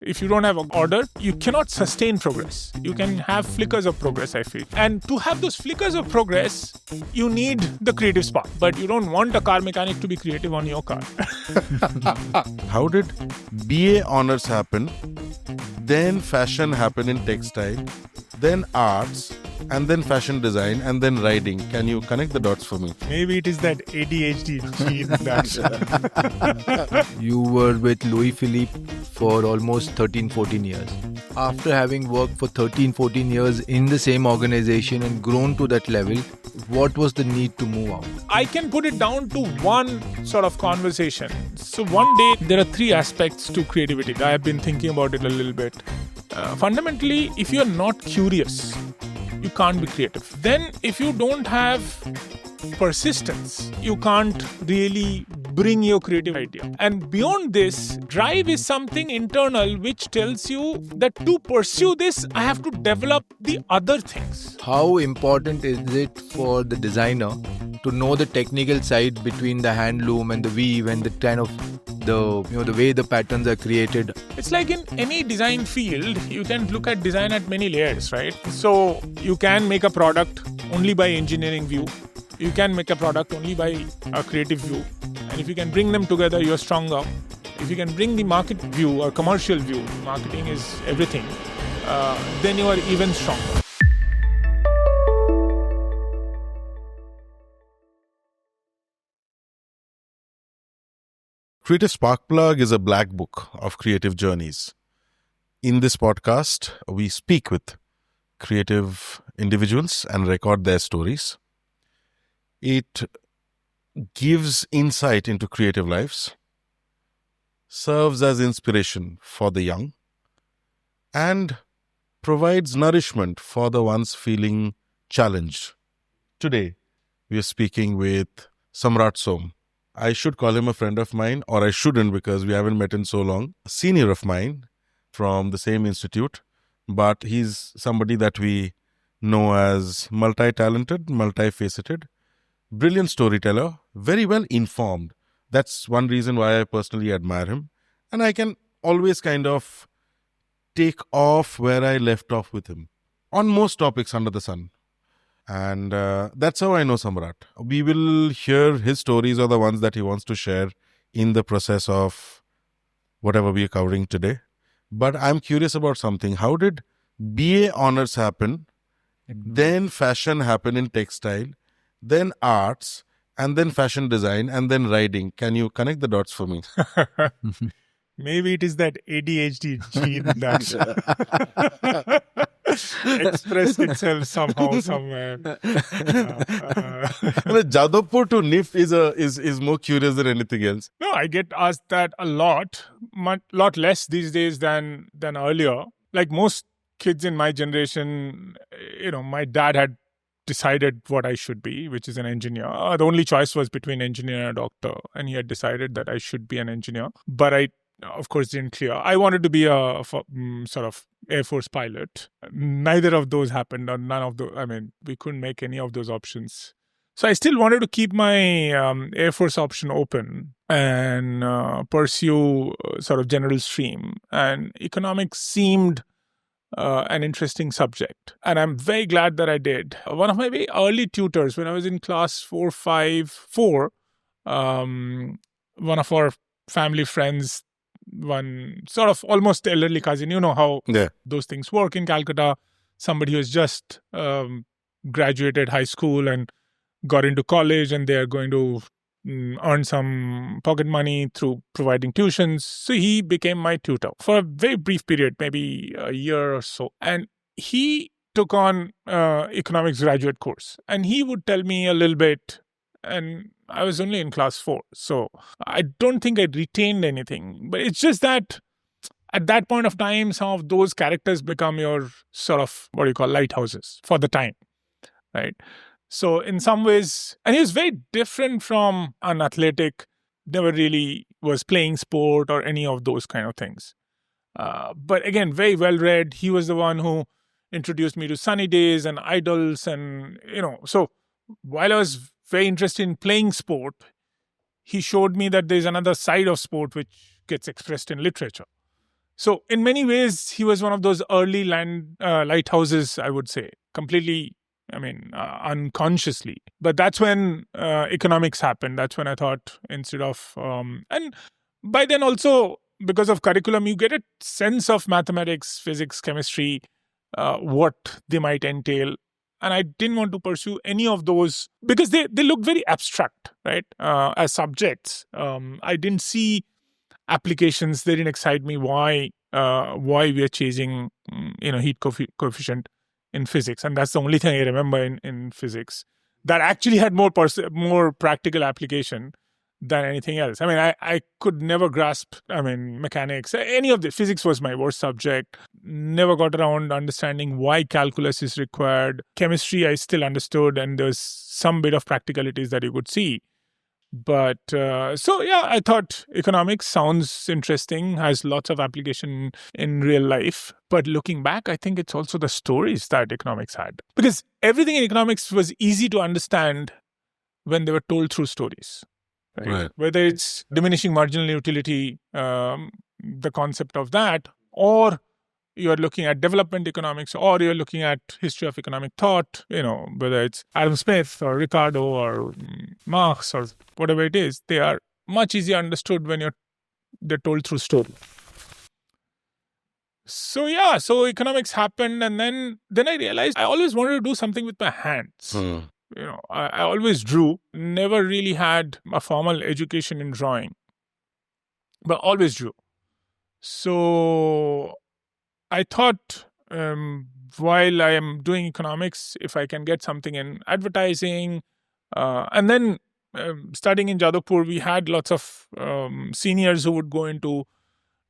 If you don't have an order, you cannot sustain progress. You can have flickers of progress, I feel. And to have those flickers of progress, you need the creative spark. But you don't want a car mechanic to be creative on your car. How did BA honors happen, then fashion happen in textile, then arts, and then fashion design, and then riding? Can you connect the dots for me? Maybe it is that ADHD gene that... You were with Louis Philippe for almost 13-14 years. After having worked for 13-14 years in the same organization and grown to that level, what was the need to move out? I can put it down to one sort of conversation. So one day, there are three aspects to creativity. I have been thinking about it a little bit. Fundamentally, if you're not curious, you can't be creative. Then if you don't have persistence, you can't really bring your creative idea. And beyond this, drive is something internal which tells you that to pursue this, I have to develop the other things. How important is it for the designer to know the technical side between the hand loom and the weave and the kind of the way the patterns are created? It's like in any design field, you can look at design at many layers, right? So you can make a product only by engineering view. You can make a product only by a creative view. And if you can bring them together, you're stronger. If you can bring the market view or commercial view, marketing is everything, then you are even stronger. Creative Spark Plug is a black book of creative journeys. In this podcast, we speak with creative individuals and record their stories. It gives insight into creative lives, serves as inspiration for the young, and provides nourishment for the ones feeling challenged. Today, we are speaking with Samrat Som. I should call him a friend of mine, or I shouldn't because we haven't met in so long. A senior of mine from the same institute, but he's somebody that we know as multi-talented, multifaceted, brilliant storyteller, very well informed. That's one reason why I personally admire him. And I can always kind of take off where I left off with him on most topics under the sun. And that's how I know Samrat. We will hear his stories or the ones that he wants to share in the process of whatever we are covering today. But I'm curious about something. How did BA honors happen, then fashion happen in textile, then arts, and then fashion design, and then riding? Can you connect the dots for me? Maybe it is that ADHD gene that expressed itself somehow, somewhere. Jadavpur to NIF is more curious than anything else. No, I get asked that a lot less these days than earlier. Like most kids in my generation, my dad had decided what I should be, which is an engineer. The only choice was between engineer and a doctor, and he had decided that I should be an engineer. But I, of course, didn't clear. I wanted to be a sort of Air Force pilot. Neither of those happened, or none of those. I mean, we couldn't make any of those options. So I still wanted to keep my Air Force option open and pursue sort of general stream. And economics seemed an interesting subject. And I'm very glad that I did. One of my very early tutors, when I was in class 4, one of our family friends, one sort of almost elderly cousin, you know how those things work in Calcutta. Somebody who has just graduated high school and got into college, and they're going to earn some pocket money through providing tuitions. So he became my tutor for a very brief period, maybe a year or so. And he took on economics graduate course, and he would tell me a little bit. And I was only in class 4, so I don't think I retained anything. But it's just that at that point of time, some of those characters become your sort of, lighthouses for the time, right? So in some ways, and he was very different from an athletic, never really was playing sport or any of those kind of things. But again, very well read. He was the one who introduced me to Sunny Days and Idols. And, so while I was very interested in playing sport, he showed me that there's another side of sport which gets expressed in literature. So in many ways, he was one of those early lighthouses, I would say, completely, unconsciously. But that's when economics happened. That's when I thought instead of, and by then also, because of curriculum, you get a sense of mathematics, physics, chemistry, what they might entail. And I didn't want to pursue any of those because they look very abstract, right? As subjects. I didn't see applications. They didn't excite me. Why we are chasing, heat coefficient in physics. And that's the only thing I remember in physics that actually had more practical application than anything else. I could never grasp, mechanics. Any of the physics was my worst subject. Never got around understanding why calculus is required. Chemistry, I still understood, and there's some bit of practicalities that you could see. But I thought economics sounds interesting, has lots of application in real life. But looking back, I think it's also the stories that economics had. Because everything in economics was easy to understand when they were told through stories. Right. Whether it's diminishing marginal utility, the concept of that, or you're looking at development economics, or you're looking at history of economic thought, whether it's Adam Smith or Ricardo or Marx or whatever it is, they are much easier understood when they're told through story. So economics happened, and then I realized I always wanted to do something with my hands. I always drew, never really had a formal education in drawing, but always drew. So I thought while I am doing economics, if I can get something in advertising, and then studying in Jadavpur, we had lots of seniors who would go into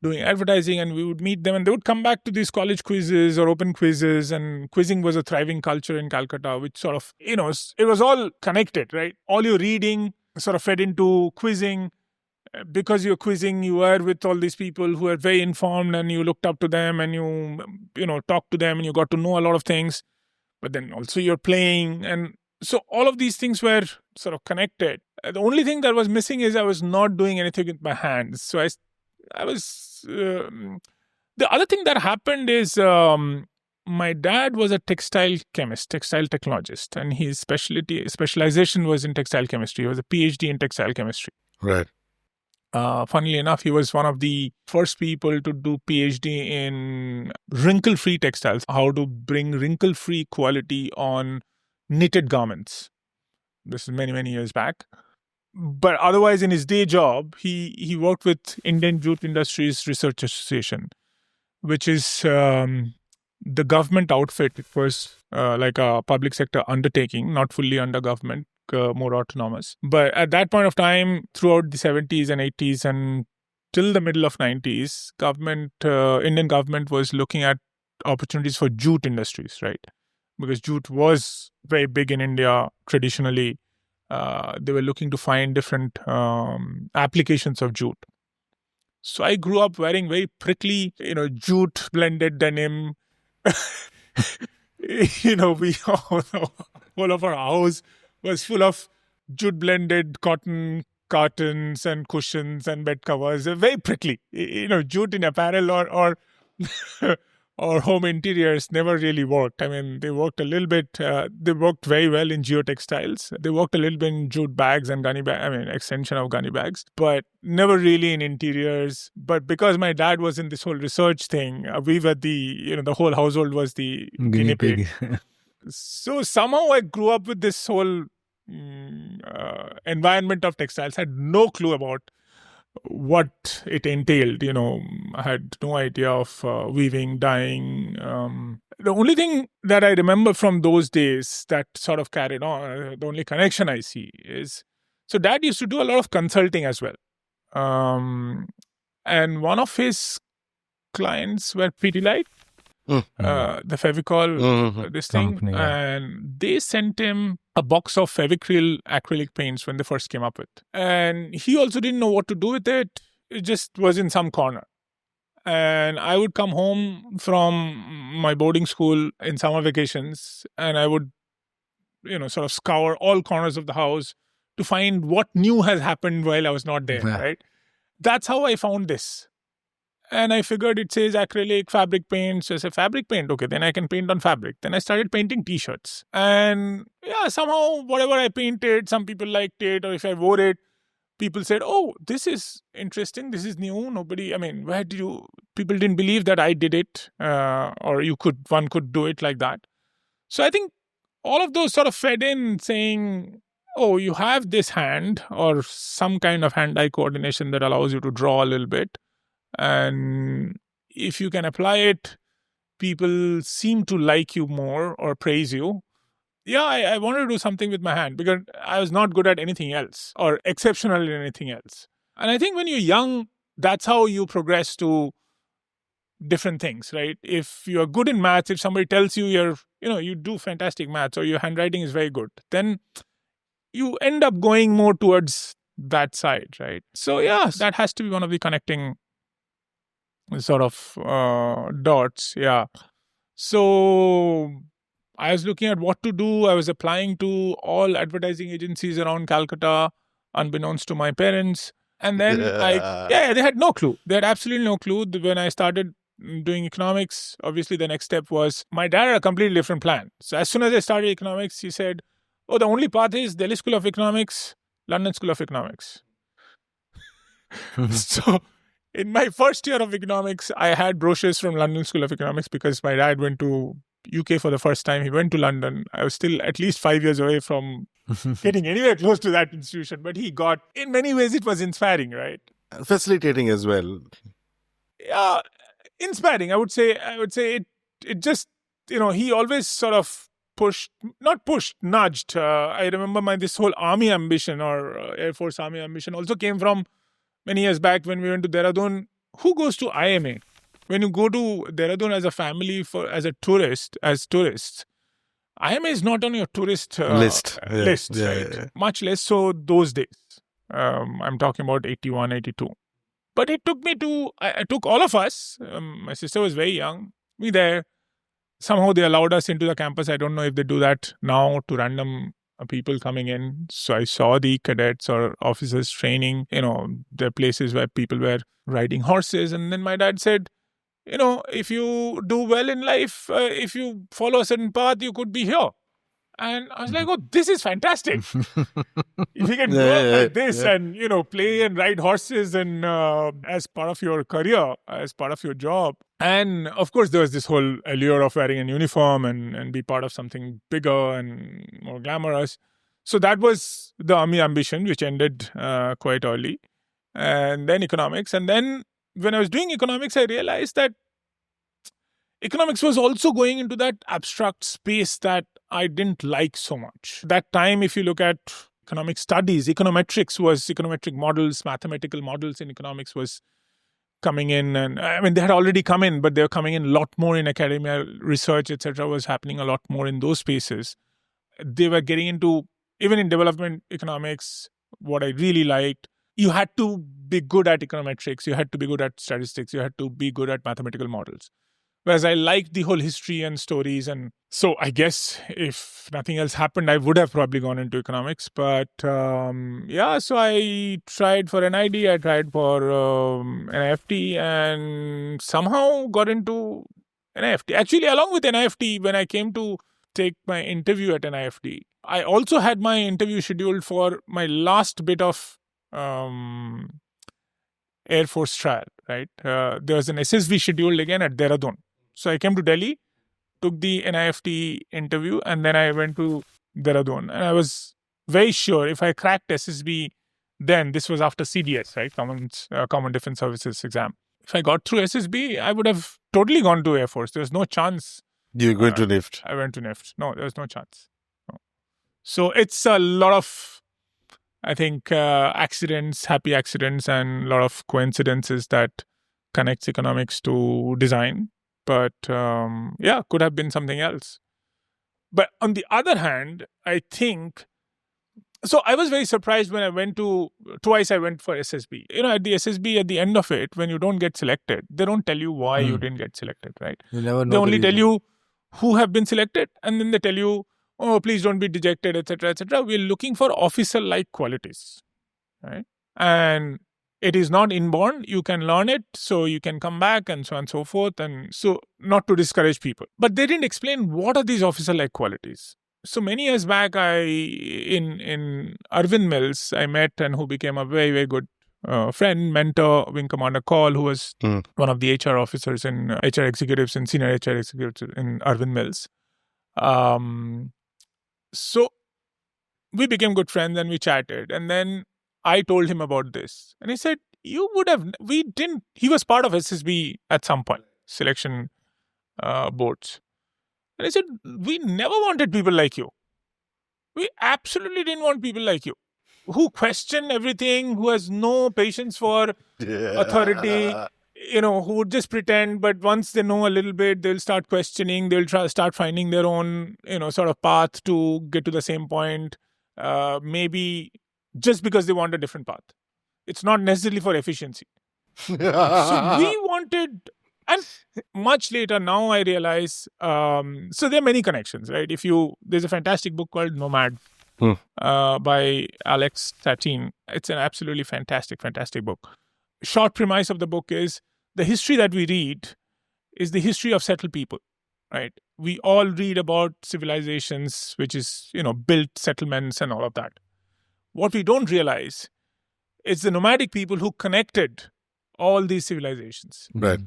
doing advertising, and we would meet them, and they would come back to these college quizzes or open quizzes, and quizzing was a thriving culture in Calcutta, which sort of, it was all connected, right? All your reading sort of fed into quizzing. Because you're quizzing, you were with all these people who are very informed, and you looked up to them, and you talked to them, and you got to know a lot of things. But then also you're playing, and so all of these things were sort of connected. The only thing that was missing is I was not doing anything with my hands. So I was. The other thing that happened is my dad was a textile chemist, textile technologist, and his specialization was in textile chemistry. He was a PhD in textile chemistry. Right. Funnily enough, he was one of the first people to do PhD in wrinkle-free textiles, how to bring wrinkle-free quality on knitted garments. This is many, many years back. But otherwise, in his day job, he worked with Indian Jute Industries Research Association, which is the government outfit. It was like a public sector undertaking, not fully under government, more autonomous. But at that point of time, throughout the 70s and 80s and till the middle of 90s, Indian government was looking at opportunities for jute industries, right? Because jute was very big in India traditionally. They were looking to find different applications of jute. So I grew up wearing very prickly, jute blended denim. We all of our house was full of jute blended cotton cartons and cushions and bed covers. Very prickly. Jute in apparel or or home interiors never really worked. They worked a little bit. They worked very well in geotextiles. They worked a little bit in jute bags and gunny bag. Extension of gunny bags, but never really in interiors. But because my dad was in this whole research thing, we were the whole household was the guinea pig. So somehow I grew up with this whole environment of textiles. I had no clue about what it entailed. I had no idea of weaving, dyeing. The only thing that I remember from those days that sort of carried on, the only connection I see is, so Dad used to do a lot of consulting as well. And one of his clients were Pidilite, the Fevicol, this thing. Company, yeah. And they sent him a box of Fevicryl acrylic paints when they first came up with. And he also didn't know what to do with it. It just was in some corner. And I would come home from my boarding school in summer vacations, and I would, sort of scour all corners of the house to find what new has happened while I was not there, right? That's how I found this. And I figured it says acrylic, fabric paint. So I said, fabric paint? Okay, then I can paint on fabric. Then I started painting t-shirts. And yeah, somehow whatever I painted, some people liked it. Or if I wore it, people said, oh, this is interesting. This is new. People didn't believe that I did it. Or one could do it like that. So I think all of those sort of fed in saying, oh, you have this hand or some kind of hand-eye coordination that allows you to draw a little bit. And if you can apply it, people seem to like you more or praise you. Yeah, I wanted to do something with my hand because I was not good at anything else or exceptional in anything else. And I think when you're young, that's how you progress to different things, right? If you're good in maths, if somebody tells you you do fantastic maths or your handwriting is very good, then you end up going more towards that side, right? So yeah, that has to be one of the connecting sort of dots. Yeah. So I was looking at what to do. I was applying to all advertising agencies around Calcutta, unbeknownst to my parents. And then they had no clue. They had absolutely no clue. When I started doing economics, obviously the next step was my dad had a completely different plan. So as soon as I started economics, he said, oh, the only path is Delhi School of Economics, London School of Economics. So in my first year of economics, I had brochures from London School of Economics because my dad went to UK for the first time. He went to London. I was still at least 5 years away from getting anywhere close to that institution. But he got, in many ways, it was inspiring, right? Facilitating as well. Yeah, inspiring. I would say it just, he always sort of nudged. I remember this whole army ambition or Air Force Army ambition also came from many years back when we went to Dehradun. Who goes to IMA? When you go to Dehradun as a family, as tourists, IMA is not on your tourist list, right? Yeah. Much less so those days. I'm talking about 81, 82. But it took I took all of us. My sister was very young. Me there. Somehow they allowed us into the campus. I don't know if they do that now to random people coming in. So I saw the cadets or officers training. There are places where people were riding horses. And then my dad said, if you do well in life, if you follow a certain path, you could be here. And I was like, oh, this is fantastic. If you can go like this and, play and ride horses and as part of your career, as part of your job. And of course, there was this whole allure of wearing a uniform and be part of something bigger and more glamorous. So that was the army ambition, which ended quite early. And then economics. And then when I was doing economics, I realized that economics was also going into that abstract space that I didn't like so much. That time, if you look at economic studies, econometric models, mathematical models in economics was coming in. And they had already come in, but they were coming in a lot more in academia, research, etc. was happening a lot more in those spaces. They were getting into, even in development economics, what I really liked. You had to be good at econometrics, you had to be good at statistics, you had to be good at mathematical models. Whereas I liked the whole history and stories. And so I guess if nothing else happened, I would have probably gone into economics. But so I tried for NID, I tried for NIFT and somehow got into NIFT. Actually, along with NIFT, when I came to take my interview at NIFT, I also had my interview scheduled for my last bit of Air Force trial, right? There was an SSV scheduled again at Dehradun. So I came to Delhi, took the NIFT interview, and then I went to Dehradun. And I was very sure if I cracked SSB, then this was after CDS, right? Common Defense Services exam. If I got through SSB, I would have totally gone to Air Force. There was no chance. You were going to NIFT? I went to NIFT. No, there was no chance. No. So it's a lot of, I think, happy accidents and a lot of coincidences that connects economics to design. But could have been something else. But on the other hand, I think, so I was very surprised when I went twice I went for SSB. At the SSB, at the end of it, when you don't get selected, they don't tell you why you didn't get selected, right? You never know. They only tell you who have been selected, and then they tell you, oh, please don't be dejected, etc., etc. We're looking for officer-like qualities, right? And It is not inborn. You can learn it, so you can come back and so on and so forth. And so not to discourage people. But they didn't explain what are these officer-like qualities. So many years back, in Arvind Mills, I met and who became a very, very good friend, mentor, Wing Commander Call, who was one of the HR officers and HR executives and senior HR executives in Arvind Mills. So we became good friends and we chatted. And then I told him about this. And he said, he was part of SSB at some point, selection boards. And I said, we never wanted people like you. We absolutely didn't want people like you, who question everything, who has no patience for authority, who would just pretend, but once they know a little bit, they'll start questioning, they'll start finding their own, sort of path to get to the same point, maybe just because they want a different path. It's not necessarily for efficiency. So we wanted... And much later, now I realize, so there are many connections, right? There's a fantastic book called Nomad by Alex Satin. It's an absolutely fantastic, fantastic book. Short premise of the book is the history that we read is the history of settled people, right? We all read about civilizations, which is, built settlements and all of that. What we don't realize is the nomadic people who connected all these civilizations. Right.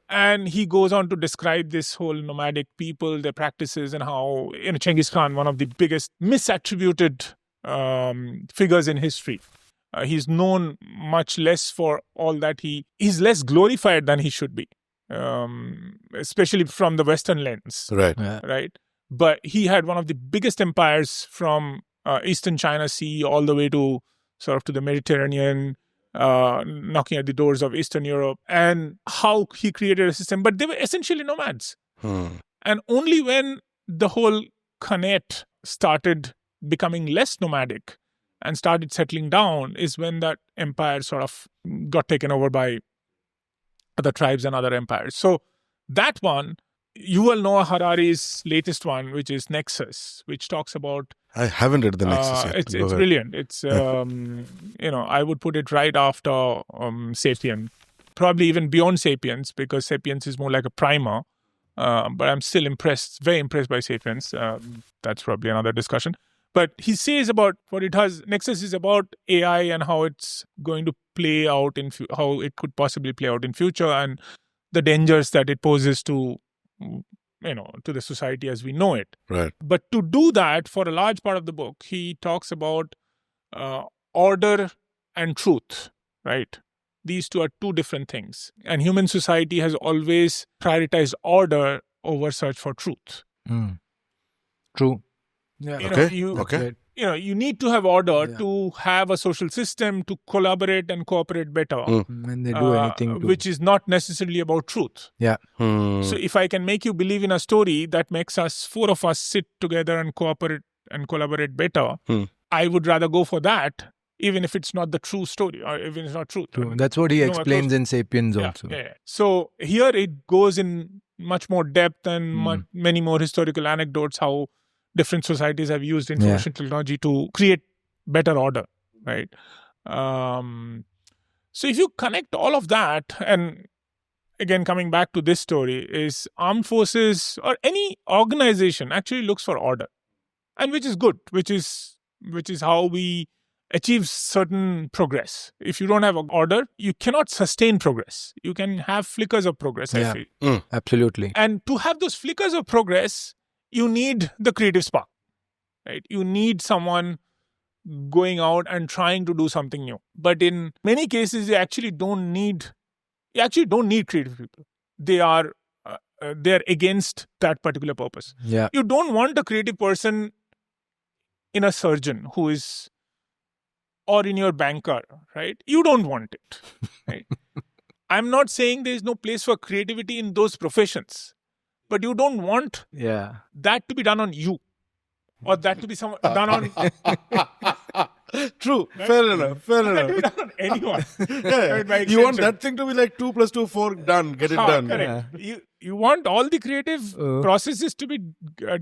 And he goes on to describe this whole nomadic people, their practices, and how Genghis Khan, one of the biggest misattributed figures in history. He's known much less for all that he's less glorified than he should be, especially from the Western lens. Right. But he had one of the biggest empires from Eastern China Sea all the way to sort of to the Mediterranean, knocking at the doors of Eastern Europe, and how he created a system. But they were essentially nomads. And only when the whole Khanate started becoming less nomadic and started settling down is when that empire sort of got taken over by other tribes and other empires. So that one, Yuval Noah Harari's latest one, which is Nexus, which talks about... I haven't read the Nexus yet. It's brilliant. It's, I would put it right after Sapiens, probably even beyond Sapiens, because Sapiens is more like a primer. But I'm still very impressed by Sapiens. That's probably another discussion. But he says about what it has. Nexus is about AI and how it's going to play out how it could possibly play out in future, and the dangers that it poses to the society as we know it. Right. But to do that, for a large part of the book, he talks about order and truth, right? These two are two different things. And human society has always prioritized order over search for truth. True. Yeah. You need to have order to have a social system, to collaborate and cooperate better. When they do anything which is not necessarily about truth. Yeah. So if I can make you believe in a story that makes four of us sit together and cooperate and collaborate better, I would rather go for that, even if it's not the true story or even if it's not truth. True. That's what he explains in Sapiens also. Yeah. So here it goes in much more depth and many more historical anecdotes how different societies have used information technology to create better order, right? So if you connect all of that, and again, coming back to this story, is armed forces or any organization actually looks for order, and which is good, which is how we achieve certain progress. If you don't have order, you cannot sustain progress. You can have flickers of progress, I feel. Absolutely. And to have those flickers of progress, you need the creative spark, right? You need someone going out and trying to do something new. But in many cases, you actually don't need creative people. They're against that particular purpose. Yeah. You don't want a creative person in a surgeon who is, or in your banker, right? You don't want it, right? I'm not saying there is no place for creativity in those professions, but you don't want that to be done on you, or that to be done on... True. Right? Fair enough. That to be done on anyone. You want that thing to be like 2 + 2 = 4, done. Get it done. Correct. You want all the creative processes to be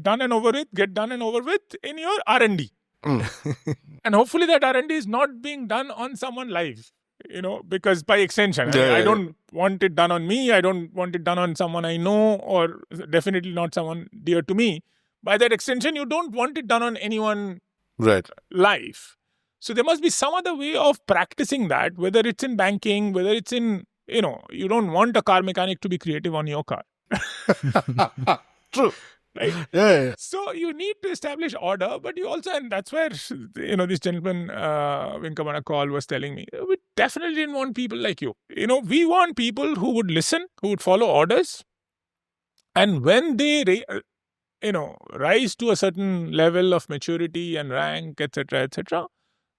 done and over with in your R&D. And hopefully that R&D is not being done on someone live. because by extension, I don't want it done on me. I don't want it done on someone I know, or definitely not someone dear to me. By that extension, you don't want it done on anyone life. So there must be some other way of practicing that, whether it's in banking, whether it's in, you don't want a car mechanic to be creative on your car. True. Right? Yeah. So you need to establish order, but you also, and that's where, this gentleman, when come on a call, was telling me, we definitely didn't want people like you. We want people who would listen, who would follow orders. And when they, rise to a certain level of maturity and rank, etc.,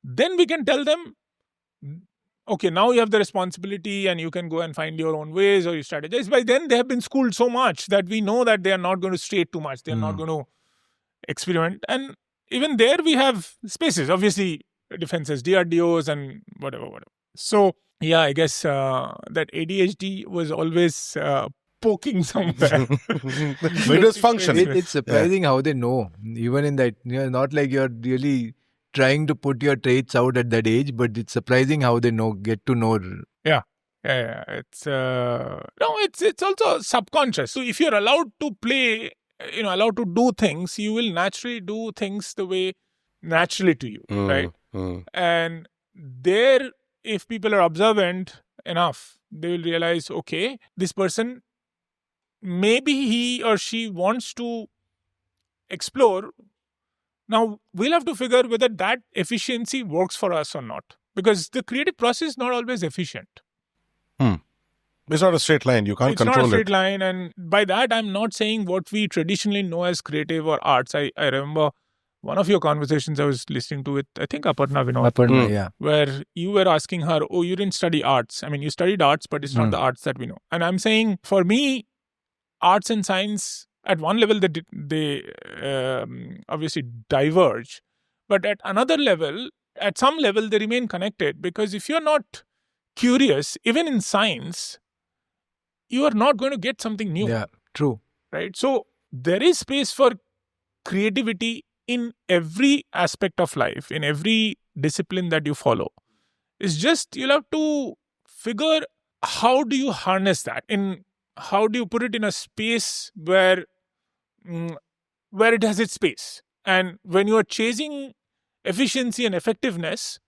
then we can tell them, okay, now you have the responsibility and you can go and find your own ways or you strategize. By then, they have been schooled so much that we know that they are not going to stray too much. They are not going to experiment. And even there, we have spaces, obviously, defenses, DRDOs and whatever. So, yeah, I guess that ADHD was always poking somewhere. But it was functioning. It's surprising how they know. Even in that, not like you're really trying to put your traits out at that age, but it's surprising how they get to know. Yeah. It's it's also subconscious. So if you're allowed to play, allowed to do things, you will naturally do things the way naturally to you, right? And there, if people are observant enough, they will realize, okay, this person, maybe he or she wants to explore. Now, we'll have to figure whether that efficiency works for us or not. Because the creative process is not always efficient. It's not a straight line. You can't control it. It's not a straight line. And by that, I'm not saying what we traditionally know as creative or arts. I remember one of your conversations I was listening to with, I think, Aparna Vinod. Yeah. Where you were asking her, oh, you didn't study arts. I mean, you studied arts, but it's not the arts that we know. And I'm saying, for me, arts and science, at one level, they obviously diverge. But at another level, at some level, they remain connected. Because if you're not curious, even in science, you are not going to get something new. Yeah, true. Right? So there is space for creativity in every aspect of life, in every discipline that you follow. It's just, you'll have to figure, how do you harness that? How do you put it in a space where it has its space? And when you are chasing efficiency and effectiveness,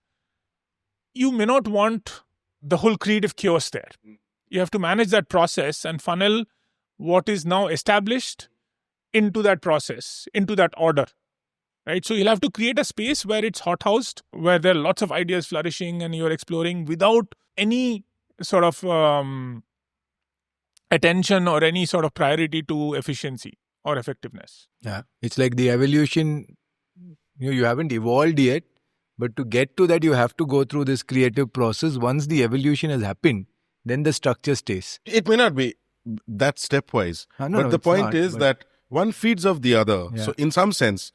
you may not want the whole creative chaos there. You have to manage that process and funnel what is now established into that process, into that order. Right? So you'll have to create a space where it's hothoused, where there are lots of ideas flourishing and you're exploring without any sort of attention or any sort of priority to efficiency or effectiveness. Yeah, it's like the evolution. You haven't evolved yet, but to get to that, you have to go through this creative process. Once the evolution has happened, then the structure stays. It may not be that stepwise, but the point is that one feeds off the other. Yeah. So in some sense,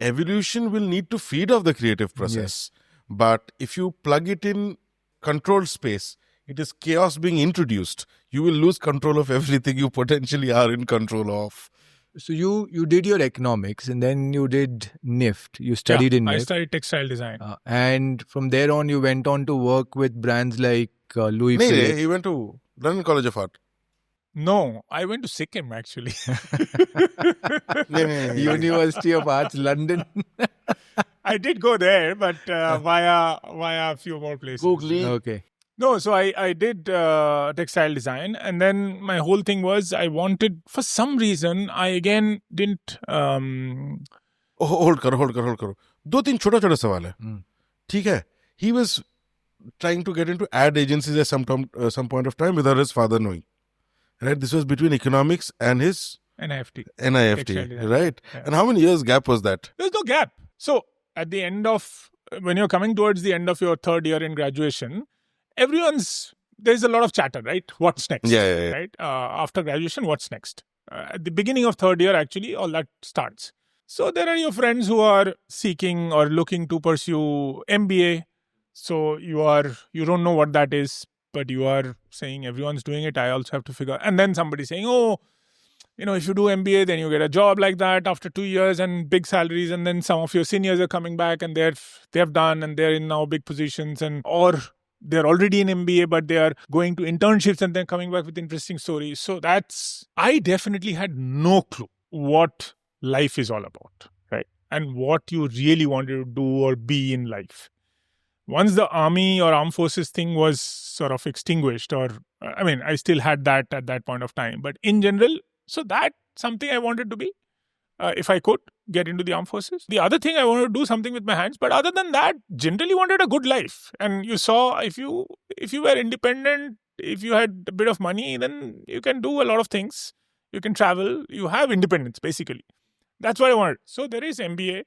evolution will need to feed off the creative process. Yes. But if you plug it in controlled space, it is chaos being introduced. You will lose control of everything you potentially are in control of. So you did your economics and then you did NIFT. You studied in NIFT. I studied textile design. And from there on, you went on to work with brands like Louis Philippe. You went to London College of Art. No, I went to Sikkim actually. University of Arts, London. I did go there, but via a few more places. Googling. Okay. No, so I did textile design, and then my whole thing was I wanted, for some reason, I again didn't... Hold karo. 2-3 छोटा सवाल है. ठीक है. He was trying to get into ad agencies at some point of time without his father knowing. Right? This was between economics and his... NIFT, right? Yeah. And how many years gap was that? There's no gap. So at the end of... When you're coming towards the end of your third year in graduation... there's a lot of chatter, right? What's next? Yeah. Right? After graduation, what's next? At the beginning of third year, actually, all that starts. So there are your friends who are seeking or looking to pursue MBA. So you don't know what that is, but you are saying everyone's doing it. I also have to figure. And then somebody saying, if you do MBA, then you get a job like that after 2 years and big salaries. And then some of your seniors are coming back and they have done and they're in now big positions. Or they're already in MBA, but they are going to internships and then coming back with interesting stories. So I definitely had no clue what life is all about, right? And what you really wanted to do or be in life. Once the army or armed forces thing was sort of extinguished, I still had that at that point of time. But in general, so that's something I wanted to be. If I could get into the armed forces. The other thing, I wanted to do something with my hands. But other than that, generally wanted a good life. And you saw, if you were independent, if you had a bit of money, then you can do a lot of things. You can travel. You have independence, basically. That's what I wanted. So there is MBA.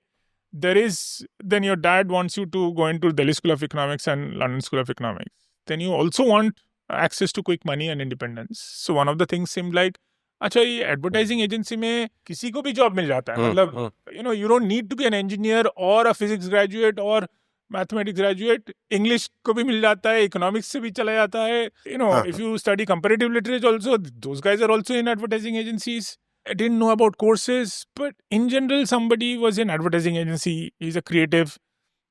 Then your dad wants you to go into Delhi School of Economics and London School of Economics. Then you also want access to quick money and independence. So one of the things seemed like, अच्छा ये advertising agency में किसी को भी job मिल जाता है मतलब you don't need to be an engineer or a physics graduate or mathematics graduate. English को भी मिल जाता है, economics से भी चला जाता है. If you study comparative literature also, those guys are also in advertising agencies. I didn't know about courses, but in general, somebody was in advertising agency. He's a creative.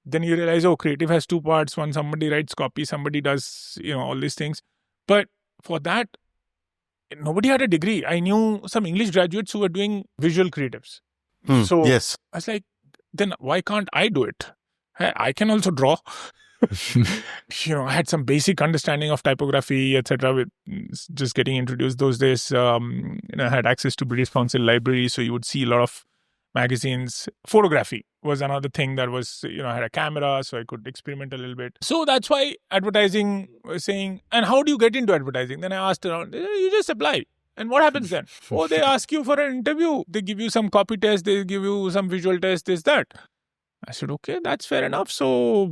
Then you realize, creative has two parts. One, somebody writes copy, somebody does, all these things. But for that, nobody had a degree. I knew some English graduates who were doing visual creatives. So yes. I was like, then why can't I do it? I can also draw. I had some basic understanding of typography, etc. With just getting introduced those days. I had access to British Council Library, so you would see a lot of magazines. Photography was another thing that was, I had a camera, so I could experiment a little bit. So that's why advertising was saying, and how do you get into advertising? Then I asked around, you just apply. And what happens then? They ask you for an interview. They give you some copy test. They give you some visual test, this, that. I said, okay, that's fair enough. So,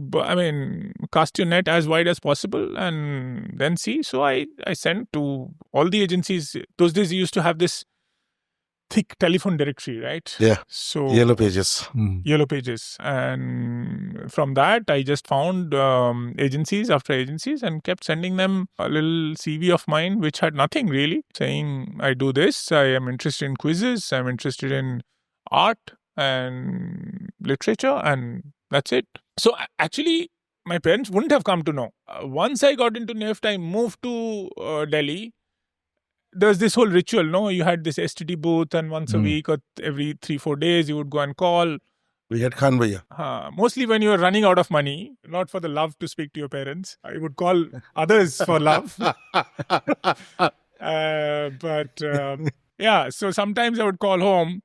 cast your net as wide as possible and then see. So I sent to all the agencies. Those days you used to have this thick telephone directory, right? Yeah. So Yellow pages. Yellow pages. And from that, I just found agencies after agencies and kept sending them a little CV of mine, which had nothing really, saying, I do this. I am interested in quizzes. I'm interested in art and literature, and that's it. So actually, my parents wouldn't have come to know. Once I got into NIFT, I moved to Delhi. There's this whole ritual, no? You had this STD booth, and once a week or every 3-4 days, you would go and call. We had Khan Bhaiya. Mostly when you were running out of money, not for the love to speak to your parents. I would call others for love. So sometimes I would call home.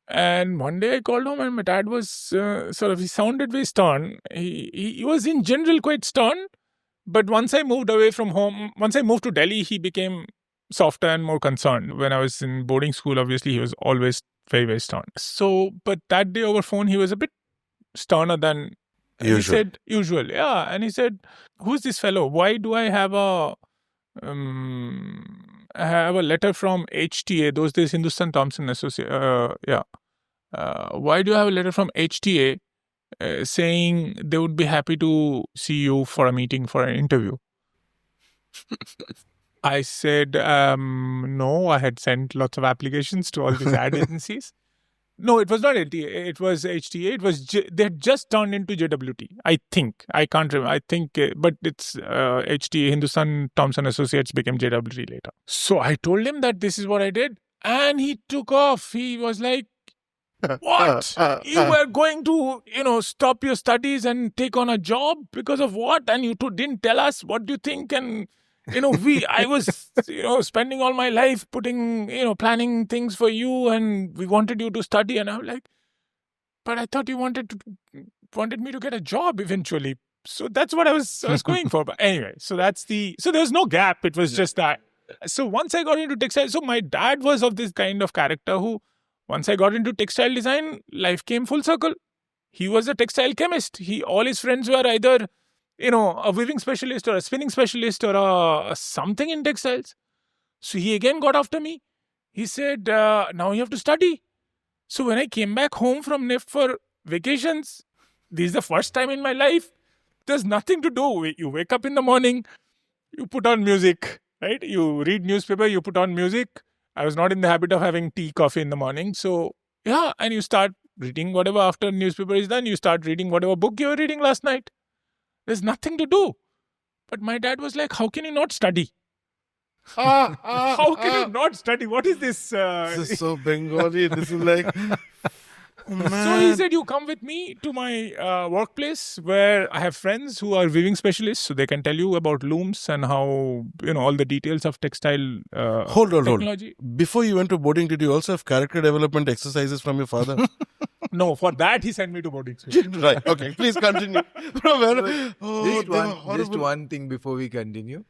And one day I called home and my dad was he sounded very stern. He was in general quite stern. But once I moved away from home, once I moved to Delhi, he became softer and more concerned. When I was in boarding school, obviously, he was always very, very stern. So, but that day over phone, he was a bit sterner than usual. He said, usual, yeah. And he said, who's this fellow? Why do I have a letter from HTA, those days Hindustan Thompson Associate, why do you have a letter from HTA saying they would be happy to see you for a meeting, for an interview? I said, no, I had sent lots of applications to all these ad agencies. No, it was not HTA. It was HTA. It was they had just turned into JWT. I think. I can't remember. I think, but it's HTA. Hindustan Thompson Associates became JWT later. So I told him that this is what I did, and he took off. He was like, "What? You were going to, stop your studies and take on a job because of what? And you didn't tell us. What do you think?" And I was, spending all my life putting, planning things for you, and we wanted you to study. And I'm like, but I thought you wanted me to get a job eventually. So that's what I was going for. But anyway, so there was no gap. It was just that. So once I got into textile, so my dad was of this kind of character who, once I got into textile design, life came full circle. He was a textile chemist. All his friends were either a weaving specialist or a spinning specialist or something in textiles. So he again got after me. He said, now you have to study. So when I came back home from NIFT for vacations, this is the first time in my life, there's nothing to do. You wake up in the morning, you put on music, right? You read newspaper, you put on music. I was not in the habit of having tea, coffee in the morning. So yeah, and you start reading whatever after newspaper is done. You start reading whatever book you were reading last night. There's nothing to do. But my dad was like, how can you not study? How can you not study? What is this? This is so Bengali. This is like... So he said, you come with me to my workplace where I have friends who are weaving specialists, so they can tell you about looms and how, all the details of textile technology. Before you went to boarding, did you also have character development exercises from your father? No, for that he sent me to boarding school. Right, okay, please continue. Just one thing before we continue.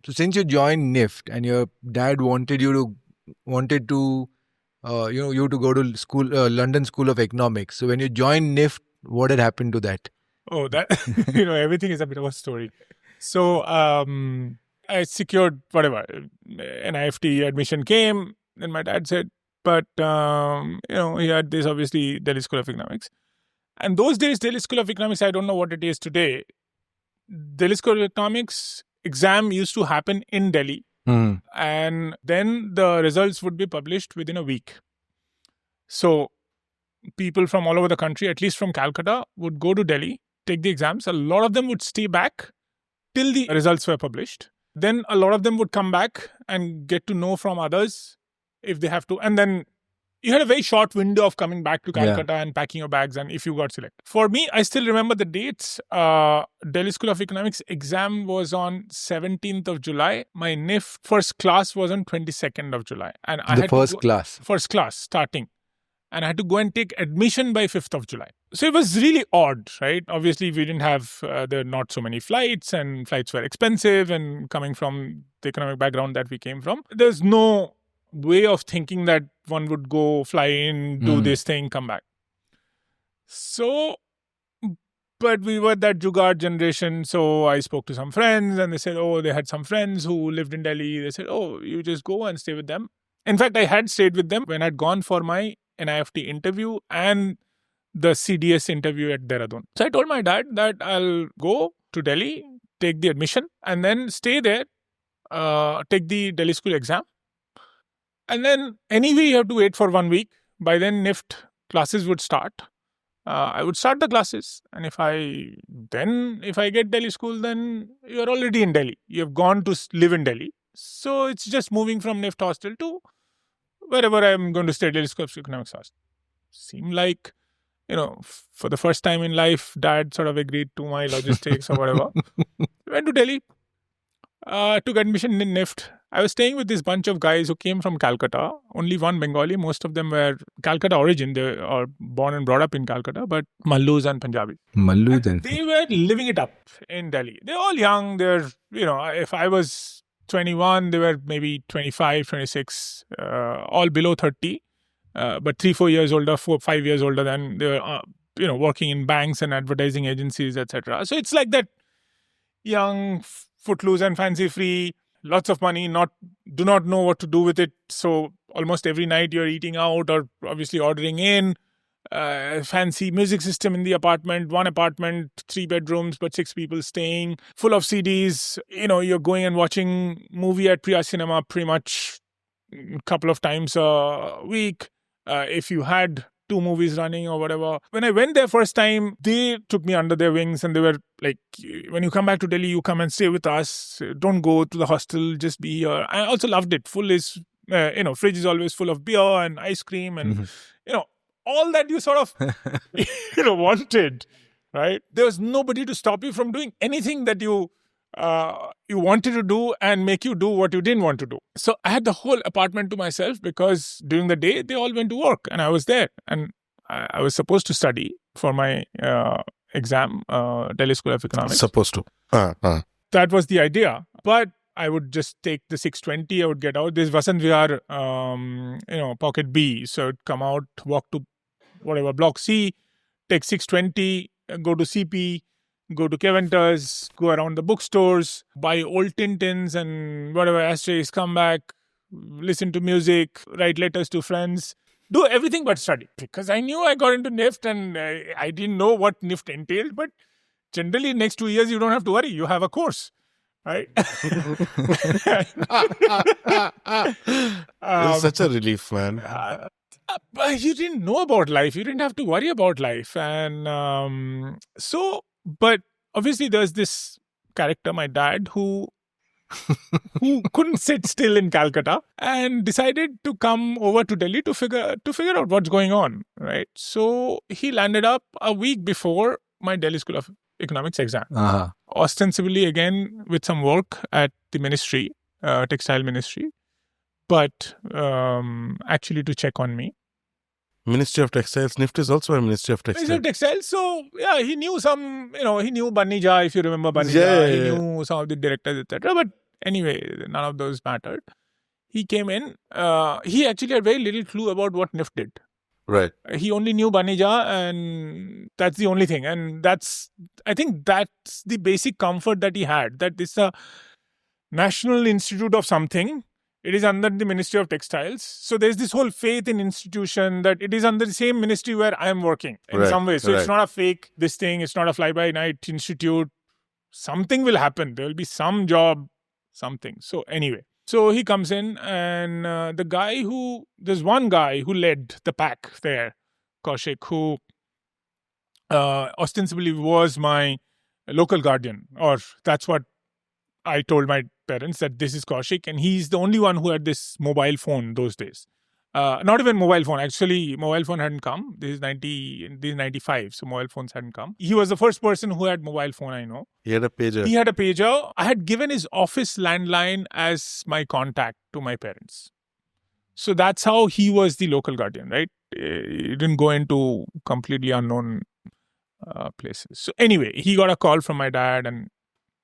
So since you joined NIFT and your dad wanted to go to school, London School of Economics. So when you joined NIFT, what had happened to that? Oh, that, everything is a bit of a story. So I secured whatever, NIFT admission came. Then my dad said, but, he had this obviously Delhi School of Economics. And those days, Delhi School of Economics, I don't know what it is today. Delhi School of Economics exam used to happen in Delhi. And then the results would be published within a week. So people from all over the country, at least from Calcutta, would go to Delhi, take the exams. A lot of them would stay back till the results were published. Then a lot of them would come back and get to know from others if they have to. And then you had a very short window of coming back to Calcutta and packing your bags, and if you got selected. For me, I still remember the dates. Delhi School of Economics exam was on 17th of July. My NIF first class was on 22nd of July. And First class, starting. And I had to go and take admission by 5th of July. So it was really odd, right? Obviously, we didn't have, there were not so many flights, and flights were expensive, and coming from the economic background that we came from, there's no way of thinking that one would go fly in, do this thing, come back. So, but we were that Jugaad generation. So I spoke to some friends and they said, they had some friends who lived in Delhi. They said, you just go and stay with them. In fact, I had stayed with them when I'd gone for my NIFT interview and the CDS interview at Dehradun. So I told my dad that I'll go to Delhi, take the admission, and then stay there, take the Delhi school exam. And then anyway, you have to wait for 1 week. By then, NIFT classes would start. I would start the classes. And if I get Delhi school, then you're already in Delhi. You have gone to live in Delhi. So it's just moving from NIFT hostel to wherever I'm going to stay, Delhi School of Economics hostel. Seemed like, for the first time in life, Dad sort of agreed to my logistics or whatever. Went to Delhi, took admission in NIFT. I was staying with this bunch of guys who came from Calcutta. Only one Bengali. Most of them were Calcutta origin. They are born and brought up in Calcutta, but Mallus and Punjabi. They were living it up in Delhi. They're all young. They're, if I was 21, they were maybe 25, 26, all below 30, but 3-4 years older, 4-5 years older than they were, working in banks and advertising agencies, etc. So it's like that young, footloose and fancy free, lots of money, do not know what to do with it. So almost every night you're eating out or obviously ordering in. Fancy music system in the apartment, 1 apartment, 3 bedrooms, but 6 people staying, full of CDs. You're going and watching movie at Priya Cinema pretty much a couple of times a week. If you had 2 movies running or whatever. When I went there first time, they took me under their wings and they were like, when you come back to Delhi, you come and stay with us. Don't go to the hostel, just be here. I also loved it. Fridge is always full of beer and ice cream and, all that you sort of, wanted, right? There was nobody to stop you from doing anything that you wanted to do and make you do what you didn't want to do. So I had the whole apartment to myself because during the day, they all went to work and I was there. And I was supposed to study for my exam, Delhi School of Economics. Supposed to. That was the idea. But I would just take the 620, I would get out. This Vasant Vihar, pocket B. So I'd come out, walk to whatever, block C, take 620, go to CP, go to Keventer's, go around the bookstores, buy old Tintins and whatever ashtrays, come back, listen to music, write letters to friends, do everything but study. Because I knew I got into NIFT and I didn't know what NIFT entailed, but generally next 2 years you don't have to worry, you have a course. Right? It's such a relief, man. But you didn't know about life. You didn't have to worry about life. And but obviously there's this character, my dad, who couldn't sit still in Calcutta and decided to come over to Delhi to figure out what's going on, right? So he landed up a week before my Delhi School of Economics exam, ostensibly again with some work at the ministry, textile ministry, but actually to check on me. Ministry of Textiles. NIFT is also a Ministry of Textiles. Ministry of Textiles. So, yeah, he knew he knew Banija, if you remember Banija. He knew some of the directors, etc. But anyway, none of those mattered. He came in. He actually had very little clue about what NIFT did. Right. He only knew Banija, and that's the only thing. And I think that's the basic comfort that he had, that this is a national institute of something. It is under the Ministry of Textiles. So there's this whole faith in institution that it is under the same ministry where I am working in some way. So it's not a fake this thing. It's not a fly-by-night institute. Something will happen. There will be some job, something. So anyway, so he comes in, and there's one guy who led the pack there, Kaushik, who ostensibly was my local guardian, or that's what I told my parents, that this is Kaushik, and he's the only one who had this mobile phone those days. Not even mobile phone. Actually, mobile phone hadn't come. This is 95, so mobile phones hadn't come. He was the first person who had mobile phone, I know. He had a pager. I had given his office landline as my contact to my parents. So that's how he was the local guardian, right? He didn't go into completely unknown places. So anyway, he got a call from my dad, and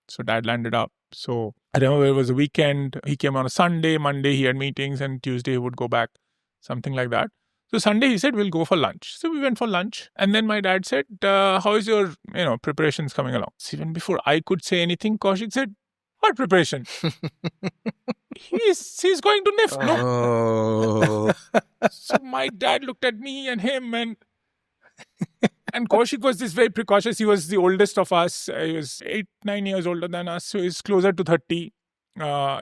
so dad landed up. So I remember it was a weekend. He came on a Sunday. Monday he had meetings, and Tuesday he would go back, something like that. So Sunday he said, we'll go for lunch. So we went for lunch. And then my dad said, how is your preparations coming along? So even before I could say anything, Kaushik said, what preparation? He's going to NIFT, no? So my dad looked at me and him, and Kaushik was this very precautious. He was the oldest of us. He was 8-9 years older than us. So he's closer to 30.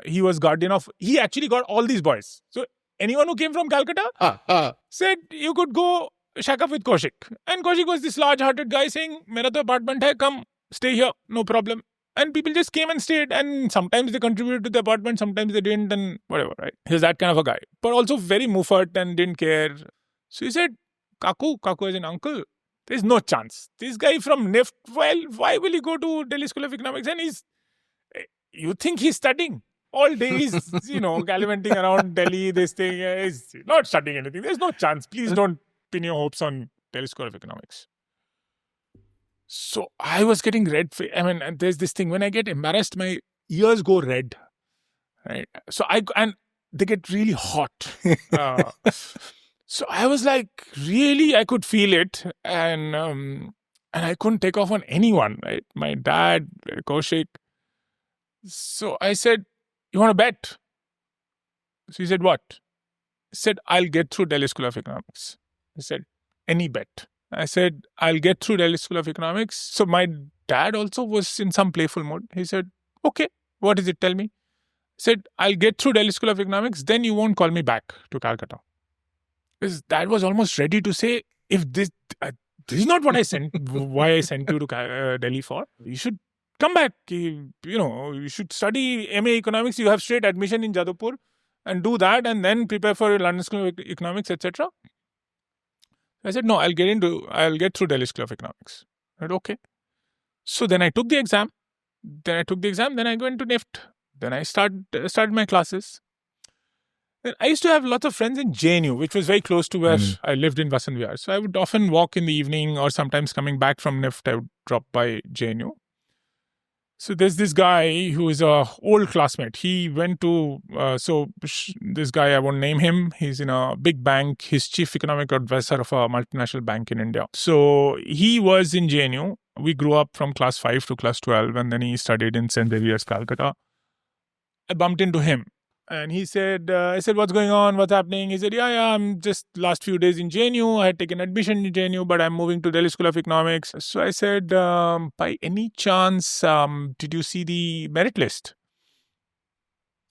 He was guardian of... He actually got all these boys. So anyone who came from Calcutta said, you could go shack up with Kaushik. And Kaushik was this large-hearted guy saying, Mera to apartment hai, come, stay here, no problem. And people just came and stayed. And sometimes they contributed to the apartment, sometimes they didn't, and whatever, right? He was that kind of a guy. But also very muffat and didn't care. So he said, Kaku as an uncle, there's no chance. This guy from NIFT, well, why will he go to Delhi School of Economics? And you think he's studying? All day he's, gallivanting around Delhi, this thing. He's not studying anything. There's no chance. Please don't pin your hopes on Delhi School of Economics. So I was getting red. There's this thing. When I get embarrassed, my ears go red. Right? So they get really hot. So I was like, really, I could feel it. And I couldn't take off on anyone, right? My dad, Kaushik. So I said, you want to bet? So he said, what? I said, I'll get through Delhi School of Economics. I said, any bet? I said, I'll get through Delhi School of Economics. So my dad also was in some playful mode. He said, okay, what is it? Tell me. I said, I'll get through Delhi School of Economics, then you won't call me back to Calcutta. Because dad was almost ready to say, if this is not what I sent, why I sent you to Delhi for, you should come back. You should study MA Economics. You have straight admission in Jadavpur and do that, and then prepare for London School of Economics, etc. I said, no, I'll get through Delhi School of Economics. I said, okay. So then I took the exam. Then I went to NIFT. Then I started my classes. I used to have lots of friends in JNU, which was very close to where I lived in Vasant Vihar. So I would often walk in the evening, or sometimes coming back from NIFT, I would drop by JNU. So there's this guy who is a old classmate. He went to, this guy, I won't name him. He's in a big bank. He's chief economic advisor of a multinational bank in India. So he was in JNU. We grew up from class 5 to class 12, and then he studied in St. Xavier's, Calcutta. I bumped into him. And he said, I said, what's going on? What's happening? He said, yeah, I'm just last few days in JNU. I had taken admission in JNU, but I'm moving to Delhi School of Economics. So I said, by any chance, did you see the merit list?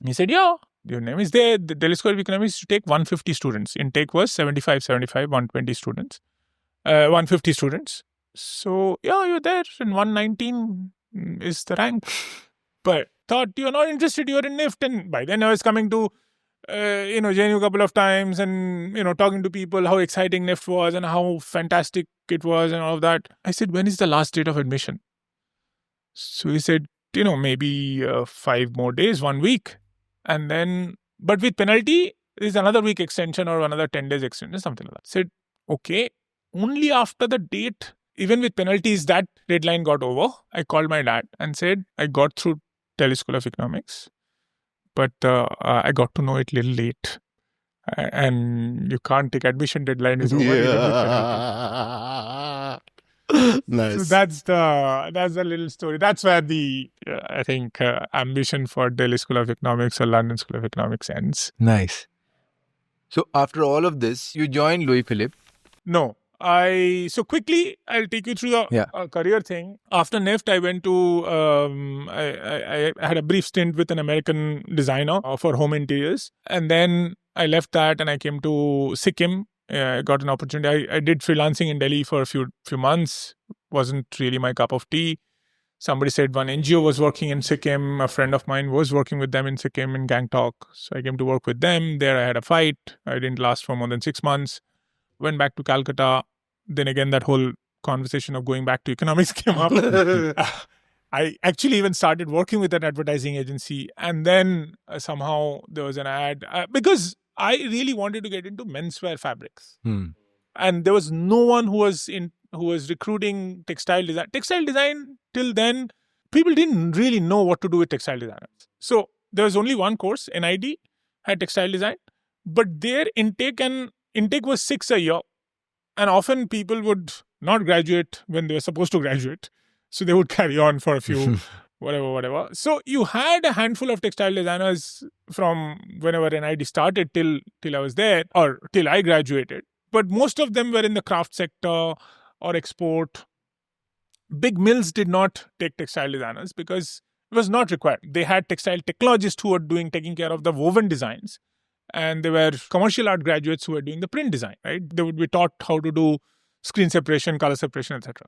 He said, yeah, your name is there. The Delhi School of Economics used to take 150 students. Intake was 75, 120 students, 150 students. So, yeah, you're there in 119. is the rank. But thought you're not interested, you're in NIFT. And by then I was coming to, JNU a couple of times and, talking to people how exciting NIFT was and how fantastic it was and all of that. I said, when is the last date of admission? So he said, maybe 5 more days, 1 week. And then, but with penalty, there's another week extension or another 10 days extension, something like that. Said, okay, only after the date, even with penalties, that deadline got over. I called my dad and said, I got through Delhi School of Economics, but I got to know it a little late. And you can't take admission deadline is over. Yeah. Nice. So that's the little story. That's where the I think ambition for Delhi School of Economics or London School of Economics ends. Nice. So after all of this, you joined Louis Philippe. No, so quickly I'll take you through the career thing. After NIFT, I went to I had a brief stint with an American designer for home interiors, and then I left that and I came to Sikkim. I got an opportunity. I did freelancing in Delhi for a few months. Wasn't really my cup of tea. Somebody said one NGO was working in Sikkim. A friend of mine was working with them in Sikkim in Gangtok. So I came to work with them. There I had a fight. I didn't last for more than 6 months. Went back to Calcutta. Then again, that whole conversation of going back to economics came up. I actually even started working with an advertising agency. And then somehow there was an ad because I really wanted to get into menswear fabrics. And there was no one who was recruiting textile design. Textile design, till then, people didn't really know what to do with textile designers. So there was only one course, NID, had textile design. But their intake was 6 a year. And often people would not graduate when they were supposed to graduate. So they would carry on for a few... whatever. So you had a handful of textile designers from whenever NID started till I was there or till I graduated. But most of them were in the craft sector or export. Big mills did not take textile designers because it was not required. They had textile technologists who were taking care of the woven designs. And there were commercial art graduates who were doing the print design, right? They would be taught how to do screen separation, color separation, etc.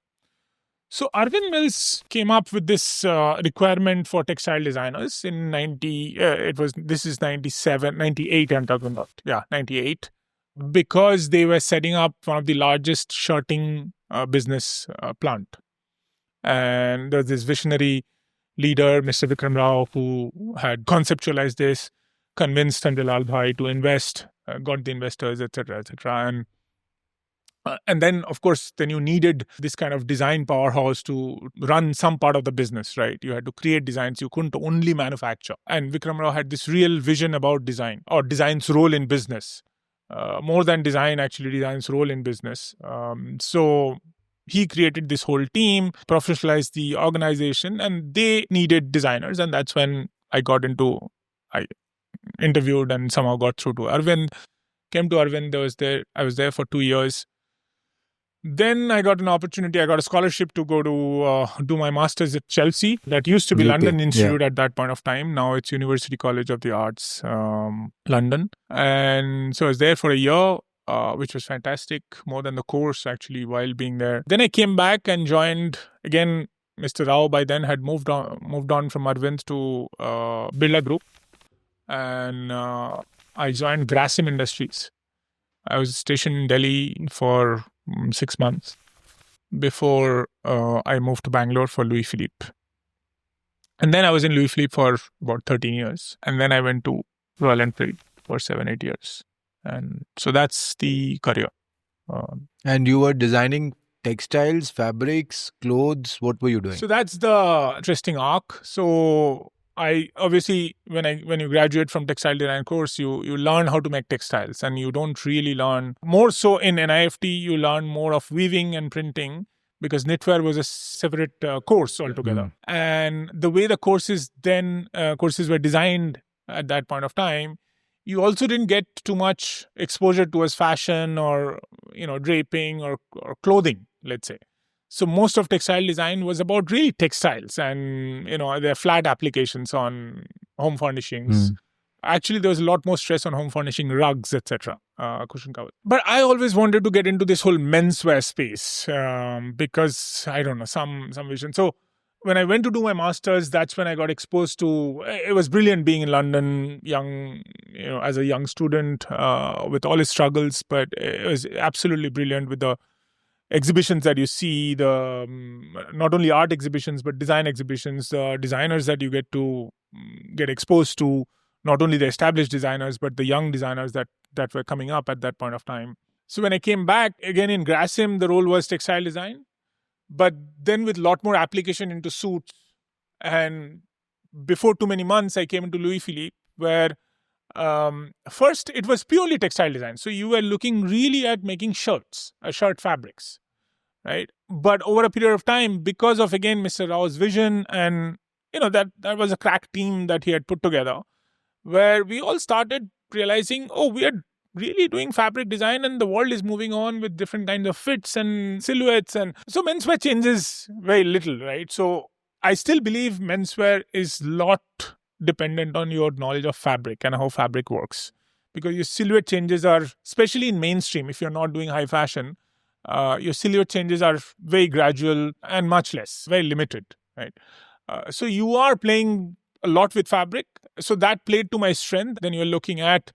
So Arvind Mills came up with this requirement for textile designers in 98 I'm talking about. Yeah, 98. Because they were setting up one of the largest shirting business plant. And there's this visionary leader, Mr. Vikram Rao, who had conceptualized this, convinced Tandilal Bhai to invest, got the investors, etc., etc. And then, of course, then you needed this kind of design powerhouse to run some part of the business, right? You had to create designs. You couldn't only manufacture. And Vikram Rao had this real vision about design or design's role in business. More than design, actually, design's role in business. So he created this whole team, professionalized the organization, and they needed designers. And that's when I interviewed and somehow got through to Arvind. Came to Arvind. I was there for 2 years. Then I got an opportunity. I got a scholarship to go to do my master's at Chelsea. That used to be London Institute at that point of time. Now it's University College of the Arts, London. And so I was there for a year, which was fantastic. More than the course, actually, while being there. Then I came back and joined, again, Mr. Rao by then had moved on from Arvind to Birla Group. And I joined Grasim Industries. I was stationed in Delhi for 6 months before I moved to Bangalore for Louis Philippe. And then I was in Louis Philippe for about 13 years. And then I went to Royal Enfield for 7-8 years. And so that's the career. And you were designing textiles, fabrics, clothes. What were you doing? So that's the interesting arc. So I obviously, when you graduate from textile design course, you learn how to make textiles, and you don't really learn more so in NIFT. You learn more of weaving and printing because knitwear was a separate course altogether. And the way the courses were designed at that point of time, you also didn't get too much exposure towards fashion or draping or clothing, let's say. So most of textile design was about really textiles and, their flat applications on home furnishings. Actually, there was a lot more stress on home furnishing, rugs, etc., cushion covers. But I always wanted to get into this whole menswear space because, I don't know, some vision. So when I went to do my master's, that's when I got exposed to, it was brilliant being in London, young, as a young student with all its struggles, but it was absolutely brilliant with the exhibitions that you see, the not only art exhibitions, but design exhibitions, the designers that you get to get exposed to, not only the established designers, but the young designers that were coming up at that point of time. So when I came back, again in Grasim, the role was textile design, but then with a lot more application into suits. And before too many months, I came into Louis Philippe, where first it was purely textile design. So you were looking really at making shirts, shirt fabrics, right? But over a period of time, because of, again, Mr. Rao's vision, and that was a crack team that he had put together, where we all started realizing, we are really doing fabric design, and the world is moving on with different kinds of fits and silhouettes. And so menswear changes very little, right? So I still believe menswear is lot dependent on your knowledge of fabric and how fabric works, because your silhouette changes are, especially in mainstream, if you're not doing high fashion, your silhouette changes are very gradual and much less, very limited, right? So you are playing a lot with fabric. So that played to my strength. Then you're looking at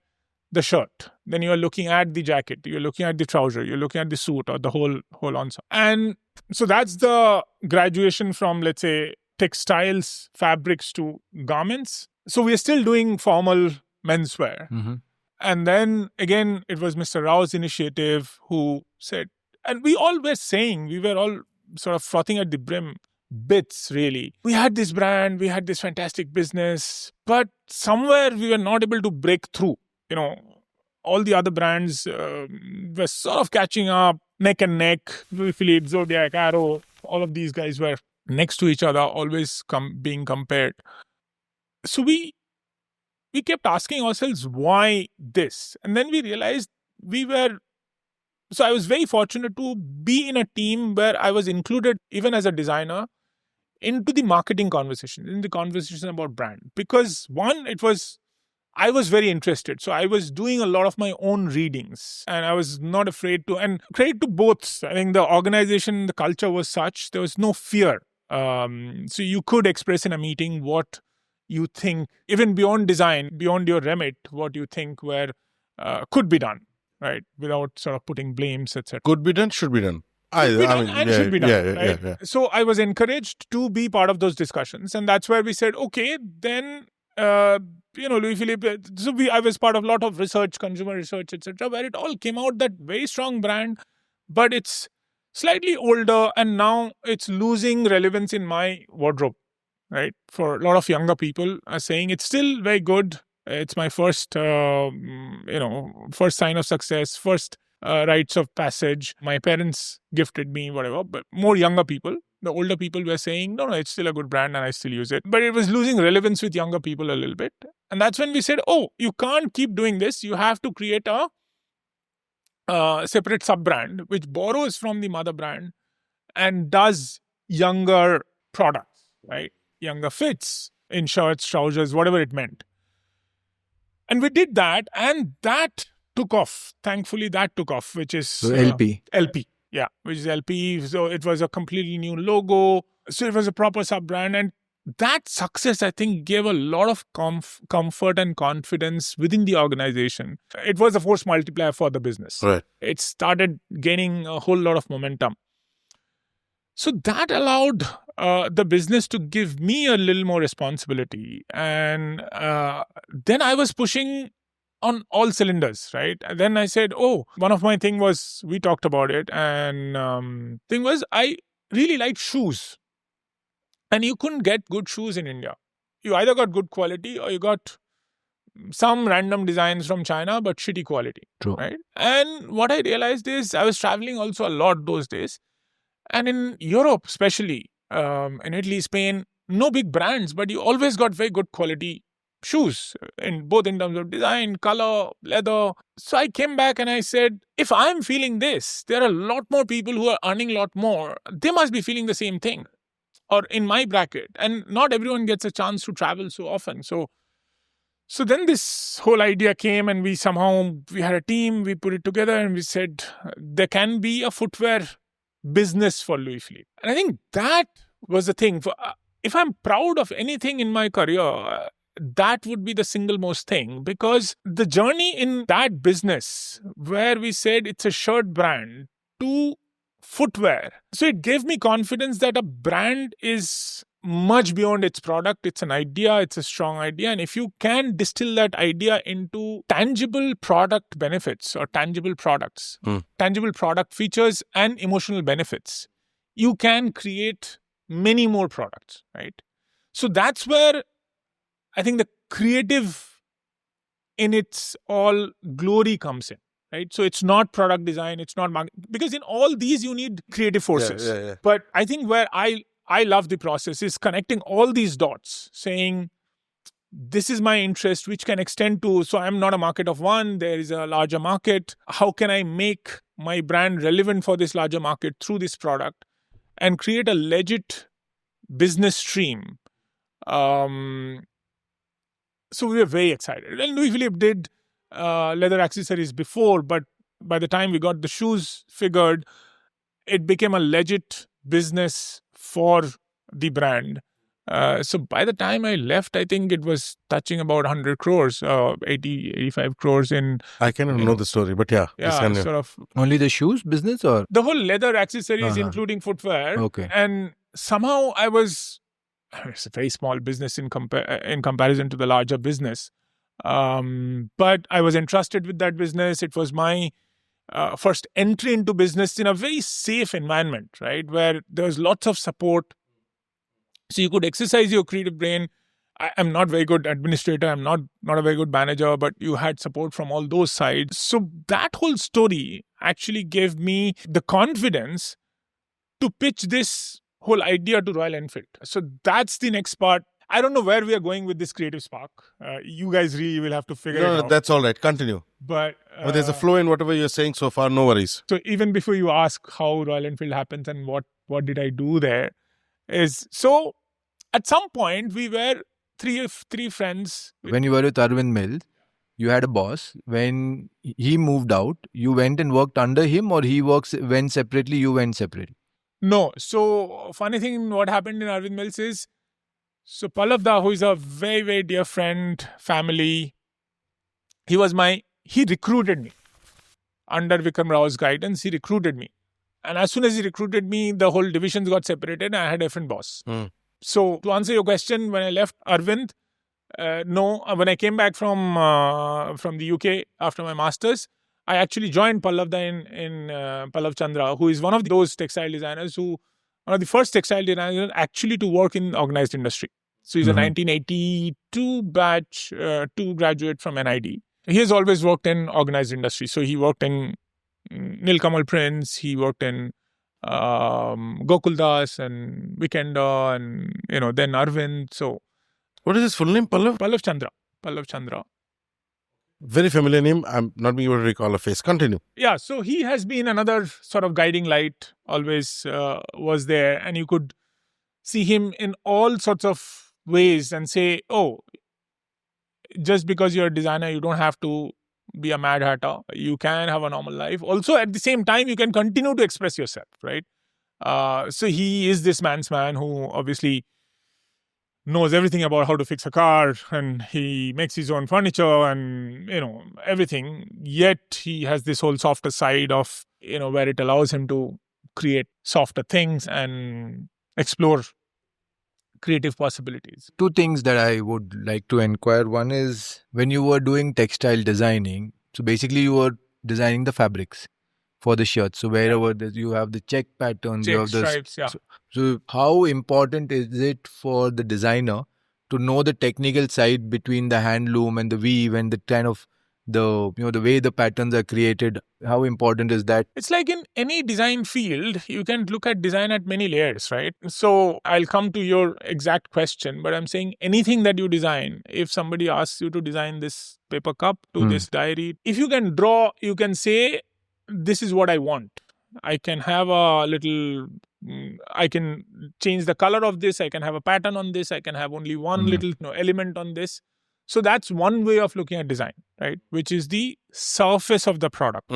the shirt, then you're looking at the jacket, you're looking at the trouser, you're looking at the suit, or the whole ensemble. And so that's the graduation from, let's say, textiles, fabrics to garments. So we're still doing formal menswear. Mm-hmm. And then again, it was Mr. Rao's initiative who said, and we all were saying, we were all sort of frothing at the brim, bits really. We had this brand, we had this fantastic business, but somewhere we were not able to break through. All the other brands were sort of catching up, neck and neck. Louis Philippe, Zodiac, Arrow, all of these guys were next to each other, always being compared. So we kept asking ourselves, why this? And then we realized so I was very fortunate to be in a team where I was included, even as a designer, into the marketing conversation, in the conversation about brand. Because one, I was very interested. So I was doing a lot of my own readings, and I was not afraid to, and credit to both. I think the organization, the culture was such, there was no fear. So you could express in a meeting what you think, even beyond design, beyond your remit, what you think could be done, right? Without sort of putting blames, etc. Could be done, should be done. Should be done. Right? Yeah. So I was encouraged to be part of those discussions. And that's where we said, okay, then... Louis Philippe, I was part of a lot of research, consumer research, etc., where it all came out that very strong brand, but it's slightly older, and now it's losing relevance in my wardrobe, right? For a lot of younger people are saying it's still very good. It's my first, first sign of success, first rites of passage. My parents gifted me, whatever, but more younger people. The older people were saying, no, it's still a good brand and I still use it. But it was losing relevance with younger people a little bit. And that's when we said, you can't keep doing this. You have to create a separate sub-brand which borrows from the mother brand and does younger products, right? Younger fits in shirts, trousers, whatever it meant. And we did that, and that took off. Thankfully, that took off, which is... LP. Yeah, which is LP. So it was a completely new logo. So it was a proper sub-brand. And that success, I think, gave a lot of comfort and confidence within the organization. It was a force multiplier for the business. Right. It started gaining a whole lot of momentum. So that allowed the business to give me a little more responsibility. And then I was pushing on all cylinders, right? And then I said, one of my thing was, we talked about it, and thing was, I really liked shoes. And you couldn't get good shoes in India. You either got good quality or you got some random designs from China, but shitty quality. True. Right? And what I realized is, I was traveling also a lot those days. And in Europe, especially, in Italy, Spain, no big brands, but you always got very good quality shoes, both in terms of design, color, leather. So I came back and I said, if I'm feeling this, there are a lot more people who are earning a lot more. They must be feeling the same thing, or in my bracket. And not everyone gets a chance to travel so often. So then this whole idea came, and we had a team, we put it together, and we said, there can be a footwear business for Louis Philippe. And I think that was the thing. if I'm proud of anything in my career, that would be the single most thing, because the journey in that business where we said it's a shirt brand to footwear. So it gave me confidence that a brand is much beyond its product. It's an idea, it's a strong idea. And if you can distill that idea into tangible product benefits or tangible products, tangible product features and emotional benefits, you can create many more products, right? So that's where I think the creative in its all glory comes in, right? So it's not product design, it's not marketing, because in all these you need creative forces. Yeah. But I think where I love the process is connecting all these dots, saying, this is my interest, which can extend to, so I'm not a market of one, there is a larger market. How can I make my brand relevant for this larger market through this product and create a legit business stream? So we were very excited. And Louis Philippe did leather accessories before, but by the time we got the shoes figured, it became a legit business for the brand. So by the time I left, I think it was touching about 100 crores, 85 crores in... I cannot know the story, but yeah. sort of... Only the shoes business or? The whole leather accessories, including footwear. Okay. And somehow it's a very small business in comparison to the larger business. But I was entrusted with that business. It was my first entry into business in a very safe environment, right? Where there was lots of support. So you could exercise your creative brain. I'm not very good administrator. I'm not a very good manager, but you had support from all those sides. So that whole story actually gave me the confidence to pitch this whole idea to Royal Enfield. So that's the next part. I don't know where we are going with this creative spark. You guys really will have to figure it out. No, that's all right. Continue. But there's a flow in whatever you're saying so far. No worries. So even before you ask how Royal Enfield happens and what did I do there, is so at some point we were three friends. When you were with Arvind Mills, you had a boss. When he moved out, you went and worked under him, or he went separately, you went separately? No. So funny thing, what happened in Arvind Mills is, so Pallav Da, who is a very, very dear friend, family, he recruited me. Under Vikram Rao's guidance, he recruited me. And as soon as he recruited me, the whole divisions got separated and I had a different boss. So to answer your question, when I left Arvind, no. When I came back from the UK after my master's, I actually joined Pallav Da in Pallav Chandra, who is one of those textile designers one of the first textile designers actually to work in organized industry. So he's a 1982 batch, 2 graduate from NID. He has always worked in organized industry. So he worked in Nilkamal Prints, he worked in Gokul Das and Vikenda and, then Arvind. So what is his full name, Pallav? Pallav Chandra. Very familiar name. I'm not being able to recall a face. Continue. Yeah, so he has been another sort of guiding light, always was there. And you could see him in all sorts of ways and say, oh, just because you're a designer, you don't have to be a mad hatter. You can have a normal life. Also, at the same time, you can continue to express yourself, right? So he is this man's man who obviously knows everything about how to fix a car, and he makes his own furniture and, everything. Yet he has this whole softer side of, where it allows him to create softer things and explore creative possibilities. 2 things that I would like to inquire. One is, when you were doing textile designing, so basically you were designing the fabrics for the shirts. So wherever you have the check patterns, you have the stripes, yeah. So how important is it for the designer to know the technical side between the handloom and the weave and the kind of the way the patterns are created? How important is that? It's like in any design field, you can look at design at many layers, right? So I'll come to your exact question, but I'm saying anything that you design, if somebody asks you to design this paper cup to this diary, if you can draw, you can say, this is what I want. I can have I can change the color of this. I can have a pattern on this. I can have only one little element on this. So that's one way of looking at design, right? Which is the surface of the product.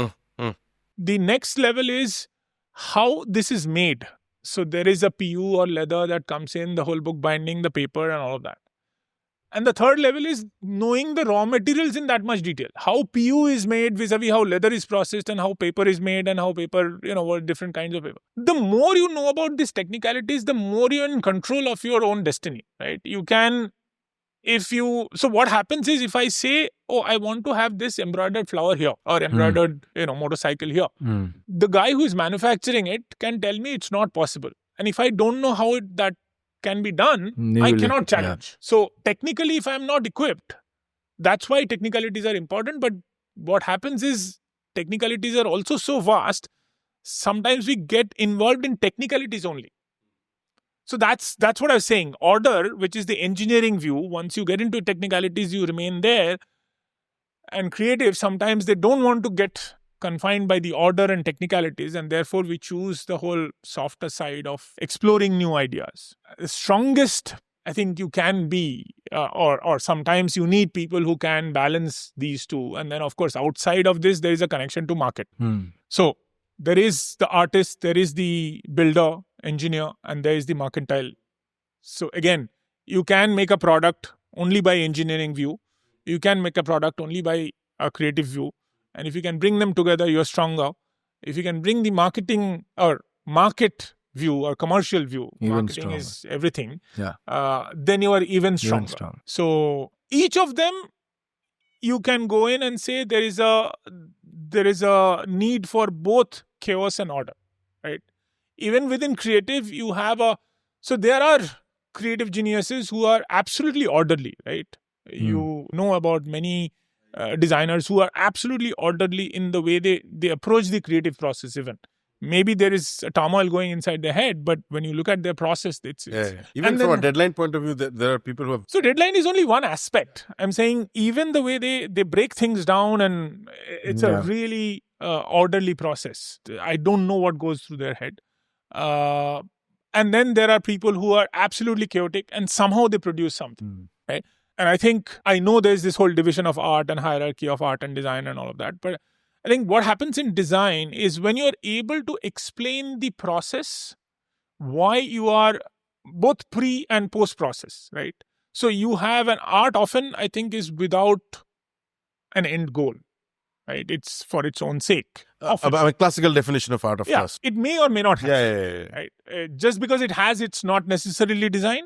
The next level is how this is made. So there is a PU or leather that comes in, the whole book binding, the paper and all of that. And the third level is knowing the raw materials in that much detail. How PU is made vis-a-vis how leather is processed and how paper is made and how paper, what different kinds of paper. The more you know about these technicalities, the more you're in control of your own destiny, right? So what happens is if I say, oh, I want to have this embroidered flower here or embroidered, motorcycle here, the guy who is manufacturing it can tell me it's not possible. And if I don't know how that can be done, I cannot challenge. Yeah. So technically, if I'm not equipped, that's why technicalities are important. But what happens is technicalities are also so vast. Sometimes we get involved in technicalities only. So that's what I was saying. Order, which is the engineering view, once you get into technicalities, you remain there. And creative, sometimes they don't want to get confined by the order and technicalities, and therefore we choose the whole softer side of exploring new ideas. The strongest, I think, you can be, or sometimes you need people who can balance these two. And then, of course, outside of this, there is a connection to market. So there is the artist, there is the builder, engineer, and there is the mercantile. So again, you can make a product only by engineering view. You can make a product only by a creative view. And if you can bring them together, you're stronger. If you can bring the marketing or market view or commercial view, even marketing stronger. Is everything, Yeah. then you are even stronger. So each of them, you can go in and say there is a need for both chaos and order, right? Even within creative, you have so there are creative geniuses who are absolutely orderly, right? You know about many designers who are absolutely orderly in the way they approach the creative process even. Maybe there is a turmoil going inside their head, but when you look at their process, it's Even from a deadline point of view, there are people who have... So deadline is only one aspect. I'm saying even the way they break things down, and it's a really orderly process. I don't know what goes through their head. And then there are people who are absolutely chaotic and somehow they produce something, right? And I know there's this whole division of art and hierarchy of art and design and all of that. But I think what happens in design is when you're able to explain the process, why you are both pre and post process, right? So you have an art often, I think, is without an end goal, right? It's for its own sake. A classical definition of art, of course. It may or may not have. Right? Just because it has, it's not necessarily design.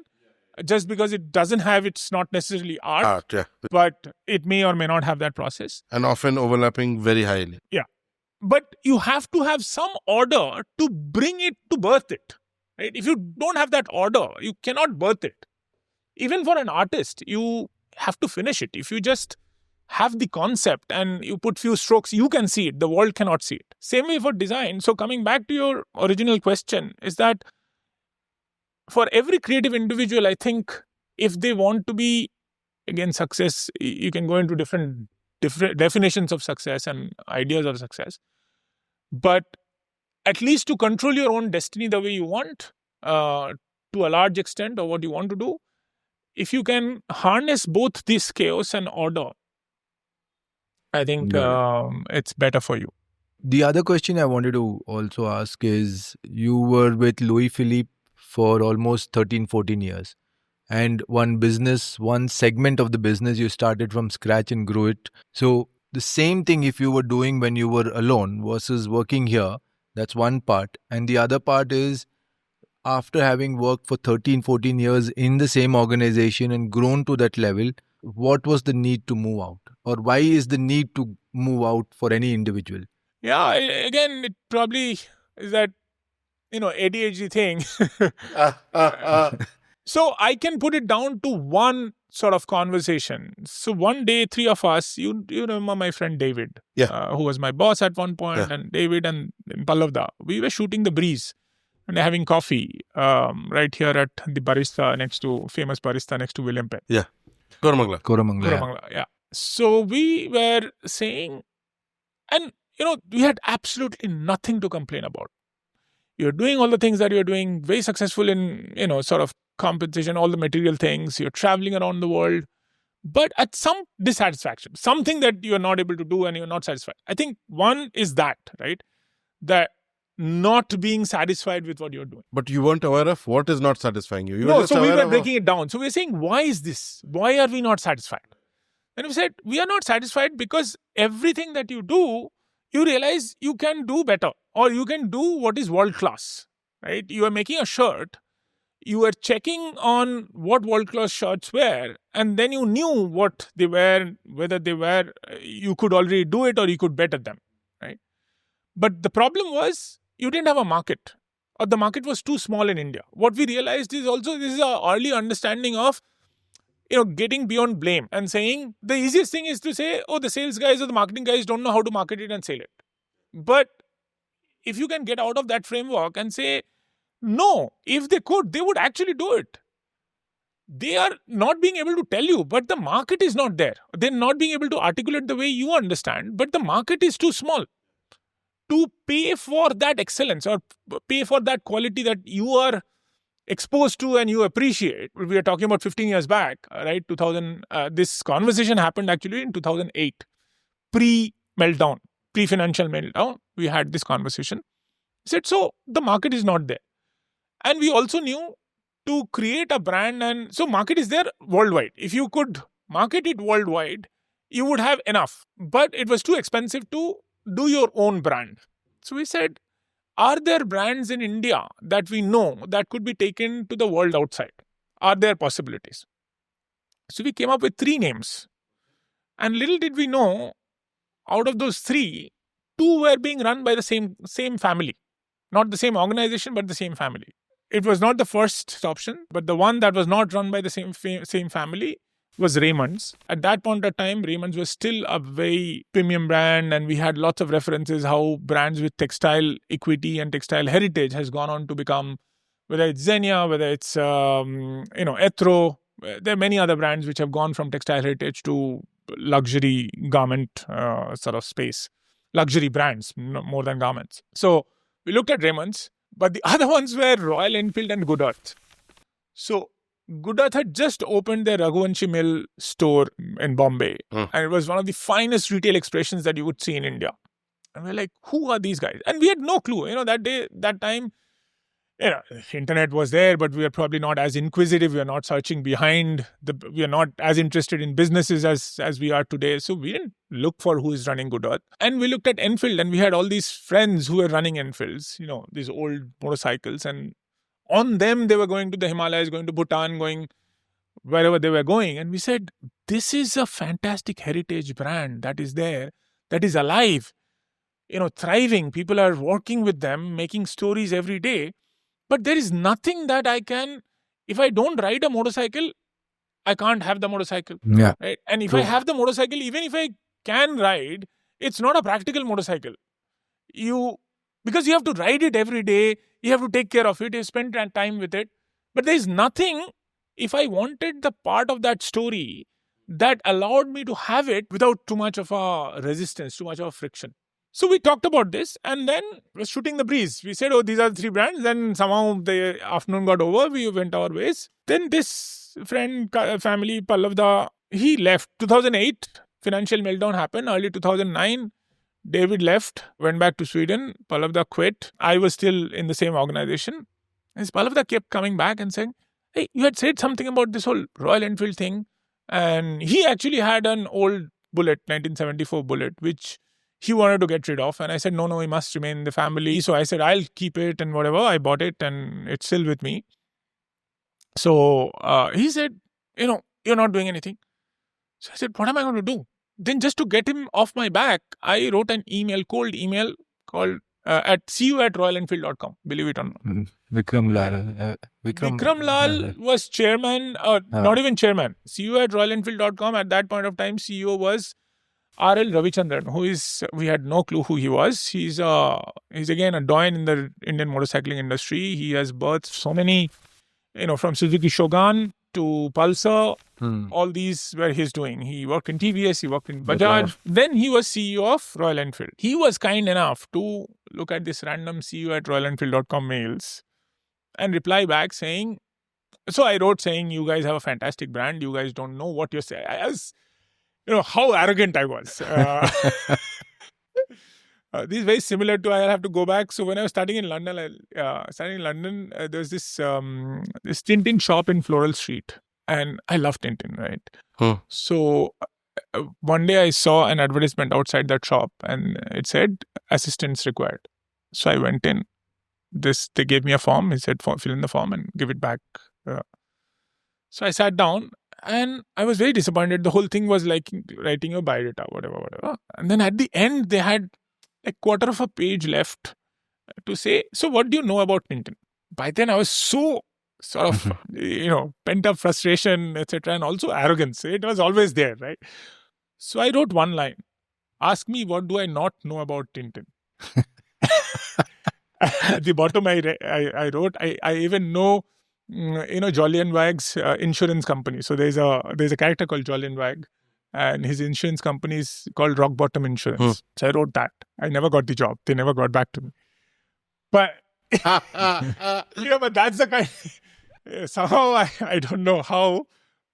Just because it doesn't have, it's not necessarily art. But it may or may not have that process. And often overlapping very highly. Yeah. But you have to have some order to bring it, to birth it. Right? If you don't have that order, you cannot birth it. Even for an artist, you have to finish it. If you just have the concept and you put few strokes, you can see it. The world cannot see it. Same way for design. So coming back to your original question is that for every creative individual, I think if they want to be, again, success, you can go into different definitions of success and ideas of success. But at least to control your own destiny the way you want, to a large extent, or what you want to do, if you can harness both this chaos and order, I think it's better for you. The other question I wanted to also ask is, you were with Louis Philippe for almost 13, 14 years. And one segment of the business, you started from scratch and grew it. So the same thing if you were doing when you were alone versus working here, that's one part. And the other part is, after having worked for 13, 14 years in the same organization and grown to that level, what was the need to move out? Or why is the need to move out for any individual? Yeah, again, it probably is that, ADHD thing. So I can put it down to one sort of conversation. So one day, three of us, you remember my friend David, who was my boss at one point, and David and Pallavda, we were shooting the breeze and having coffee right here at the famous barista next to William Penn. Yeah. Koramangala. Yeah. So we were saying, and we had absolutely nothing to complain about. You're doing all the things that you're doing, very successful in, sort of compensation, all the material things. You're traveling around the world, but at some dissatisfaction, something that you're not able to do and you're not satisfied. I think one is that, right? That not being satisfied with what you're doing. But you weren't aware of what is not satisfying you. No, so we were breaking it down. So we're saying, why is this? Why are we not satisfied? And we said, we are not satisfied because everything that you do, you realize you can do better, or you can do what is world class, right? You are making a shirt, you are checking on what world class shirts were, and then you knew what they were, whether they were, you could already do it or you could better them, right? But the problem was you didn't have a market, or the market was too small in India. What we realized is also, this is our early understanding of, getting beyond blame and saying the easiest thing is to say, oh, the sales guys or the marketing guys don't know how to market it and sell it. But if you can get out of that framework and say, no, if they could, they would actually do it. They are not being able to tell you, but the market is not there. They're not being able to articulate the way you understand, but the market is too small to pay for that excellence or pay for that quality that you are exposed to and you appreciate. We are talking about 15 years back, right? 2000. This conversation happened actually in 2008, pre-meltdown, pre-financial meltdown. We had this conversation. I said, so the market is not there. And we also knew to create a brand, and so market is there worldwide. If you could market it worldwide, you would have enough. But it was too expensive to do your own brand. So we said, are there brands in India that we know that could be taken to the world outside? Are there possibilities? So we came up with 3 names. And little did we know, out of those 3, 2 were being run by the same family. Not the same organization, but the same family. It was not the first option, but the one that was not run by the same family was Raymond's. At that point of time, Raymond's was still a very premium brand, and we had lots of references how brands with textile equity and textile heritage has gone on to become, whether it's Xenia, whether it's Ethro. There are many other brands which have gone from textile heritage to luxury garment sort of space. Luxury brands, more than garments. So we looked at Raymond's, but the other ones were Royal Enfield and Good Earth. So Good Earth had just opened their Raghuvanshi Mill store in Bombay. And it was one of the finest retail expressions that you would see in India. And we're like, who are these guys? And we had no clue. That time, internet was there, but we were probably not as inquisitive. We are not searching behind. We are not as interested in businesses as we are today. So we didn't look for who is running Good Earth. And we looked at Enfield, and we had all these friends who were running Enfields, these old motorcycles. And on them, they were going to the Himalayas, going to Bhutan, going wherever they were going. And we said, this is a fantastic heritage brand that is there, that is alive, thriving. People are working with them, making stories every day. But there is nothing that I can, if I don't ride a motorcycle, I can't have the motorcycle. Yeah. Right? And if I have the motorcycle, even if I can ride, it's not a practical motorcycle. Because you have to ride it every day, you have to take care of it, you spend time with it. But there is nothing, if I wanted the part of that story, that allowed me to have it without too much of a resistance, too much of a friction. So we talked about this, and then we're shooting the breeze. We said, these are the 3 brands. Then somehow the afternoon got over. We went our ways. Then this friend, family, Pallavda, he left. 2008, financial meltdown happened. Early 2009, David left, went back to Sweden. Pallavda quit. I was still in the same organization. And Pallavda kept coming back and saying, hey, you had said something about this whole Royal Enfield thing. And he actually had an old Bullet, 1974 Bullet, which he wanted to get rid of. And I said, no, he must remain in the family. So I said, I'll keep it and whatever. I bought it and it's still with me. So he said, you're not doing anything. So I said, what am I going to do? Then just to get him off my back, I wrote an cold email called at cu@royalenfield.com. Believe it or not. Vikram Lal. Vikram Lal was chairman, not even chairman. cu@royalenfield.com. At that point of time, CEO was R.L. Ravichandran, we had no clue who he was. He's again a doyen in the Indian motorcycling industry. He has birthed so many, from Suzuki Shogun to Pulsar, all these were his doing. He worked in TVS, he worked in Bajaj. Then he was CEO of Royal Enfield. He was kind enough to look at this random cu@royalenfield.com mails and reply back saying, so I wrote saying, you guys have a fantastic brand. You guys don't know what you're saying. I was, how arrogant I was. This is very similar to, I'll have to go back. So when I was studying in London, there was this Tintin shop in Floral Street. And I love Tintin, right? So one day I saw an advertisement outside that shop and it said assistance required. So I went in. They gave me a form. He said, fill in the form and give it back. So I sat down and I was very disappointed. The whole thing was like writing your biodata, whatever. And then at the end, they had a quarter of a page left to say, so what do you know about Tintin? By then I was so sort of, pent up frustration, etc. And also arrogance. It was always there, right? So I wrote one line. Ask me, what do I not know about Tintin? At the bottom, I wrote, I even know, Jolly and Wag's insurance company. So there's a character called Jolly and Wag, and his insurance company is called Rock Bottom Insurance. So I wrote that. I never got the job. They never got back to me. But but that's the kind. Somehow I don't know how.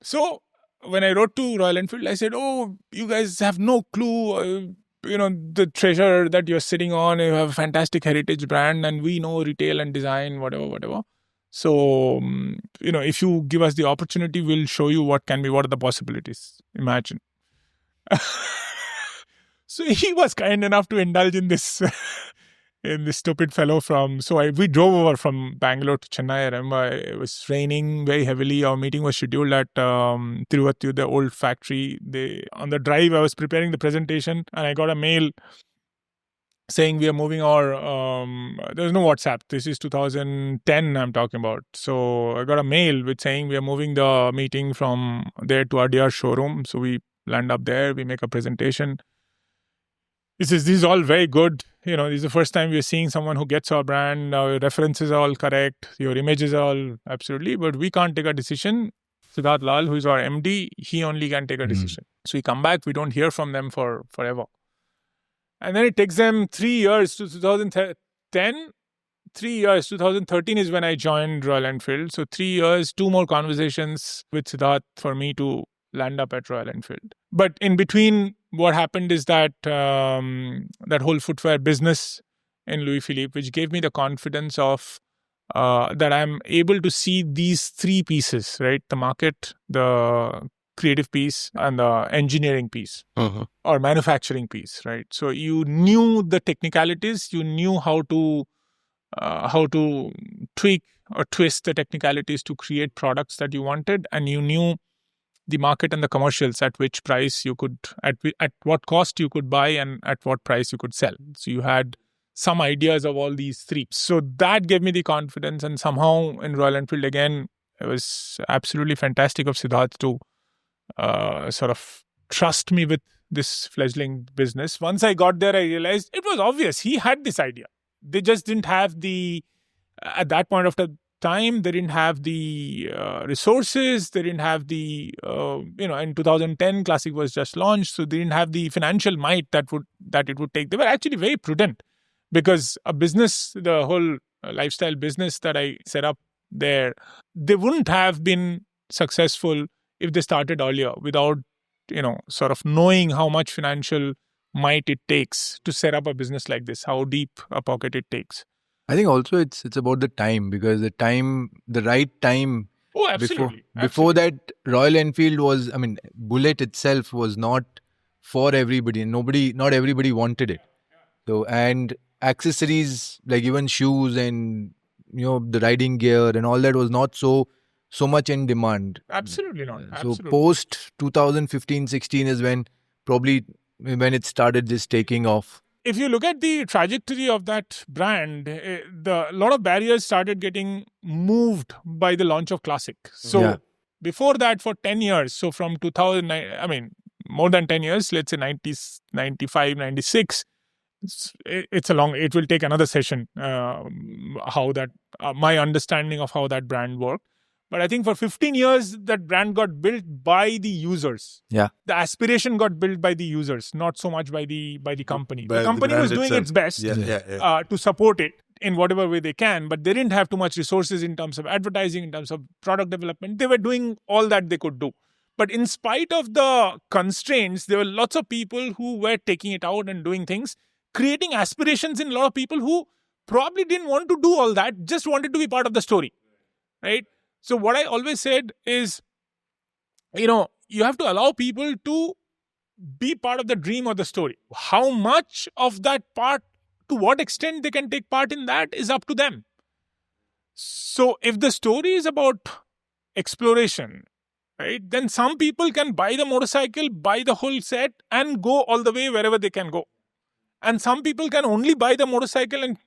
So when I wrote to Royal Enfield, I said, "Oh, you guys have no clue. The treasure that you're sitting on. You have a fantastic heritage brand, and we know retail and design, whatever. So, if you give us the opportunity, we'll show you what are the possibilities. Imagine." So he was kind enough to indulge in this stupid fellow we drove over from Bangalore to Chennai. I remember it was raining very heavily. Our meeting was scheduled at Tiruvatti, the old factory. On the drive, I was preparing the presentation and I got a mail saying we are moving there's no WhatsApp. This is 2010 I'm talking about. So I got a mail saying we are moving the meeting from there to our DR showroom. So we land up there, we make a presentation. This is all very good. This is the first time we're seeing someone who gets our brand. Our references are all correct. Your images are all absolutely, but we can't take a decision. Siddharth Lal, who is our MD, he only can take a decision. So we come back, we don't hear from them for forever. And then it takes them 3 years to 2010. 3 years, 2013 is when I joined Royal Enfield. So 3 years, 2 more conversations with Siddharth for me to land up at Royal Enfield. But in between, what happened is that that whole footwear business in Louis Philippe, which gave me the confidence of that I'm able to see these 3 pieces, right? The market, the creative piece, and the engineering piece or manufacturing piece, right? So you knew the technicalities, you knew how to tweak or twist the technicalities to create products that you wanted, and you knew the market and the commercials at which price you could, at what cost you could buy and at what price you could sell. So you had some ideas of all these 3. So that gave me the confidence, and somehow in Royal Enfield again, it was absolutely fantastic of Siddharth to sort of trust me with this fledgling business. Once I got there, I realized it was obvious. He had this idea. They just didn't have at that point of the time, they didn't have the resources. They didn't have the, in 2010, Classic was just launched. So they didn't have the financial might that it would take. They were actually very prudent because a business, the whole lifestyle business that I set up there, they wouldn't have been successful if they started earlier without, sort of knowing how much financial might it takes to set up a business like this, how deep a pocket it takes. I think also it's about the time, because the right time. Oh, absolutely. Before that, Royal Enfield was, Bullet itself was not for everybody. Not everybody wanted it. So, and accessories like even shoes and, the riding gear and all that was not so much in demand. Absolutely not. So post 2015-16 is when it started this taking off. If you look at the trajectory of that brand, a lot of barriers started getting moved by the launch of Classic. So before that, for 10 years, so from 2009, more than 10 years, let's say 90s, 95, 96, it will take another session, my understanding of how that brand worked. But I think for 15 years, that brand got built by the users. Yeah. The aspiration got built by the users, not so much by the company. The company was doing its best to support it in whatever way they can, but they didn't have too much resources in terms of advertising, in terms of product development. They were doing all that they could do. But in spite of the constraints, there were lots of people who were taking it out and doing things. creating aspirations in a lot of people who probably didn't want to do all that, just wanted to be part of the story, right? So what I always said is, you have to allow people to be part of the dream or the story. How much of that part, to what extent they can take part in that is up to them. So if the story is about exploration, right, then some people can buy the motorcycle, buy the whole set and go all the way wherever they can go. And some people can only buy the motorcycle and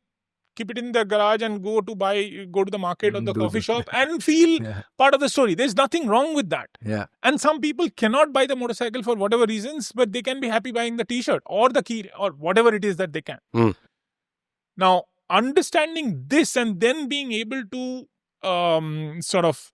keep it in their garage and go to the market or the coffee shop and feel part of the story. There's nothing wrong with that. Yeah. And some people cannot buy the motorcycle for whatever reasons, but they can be happy buying the t-shirt or the key or whatever it is that they can. Now, understanding this and then being able to sort of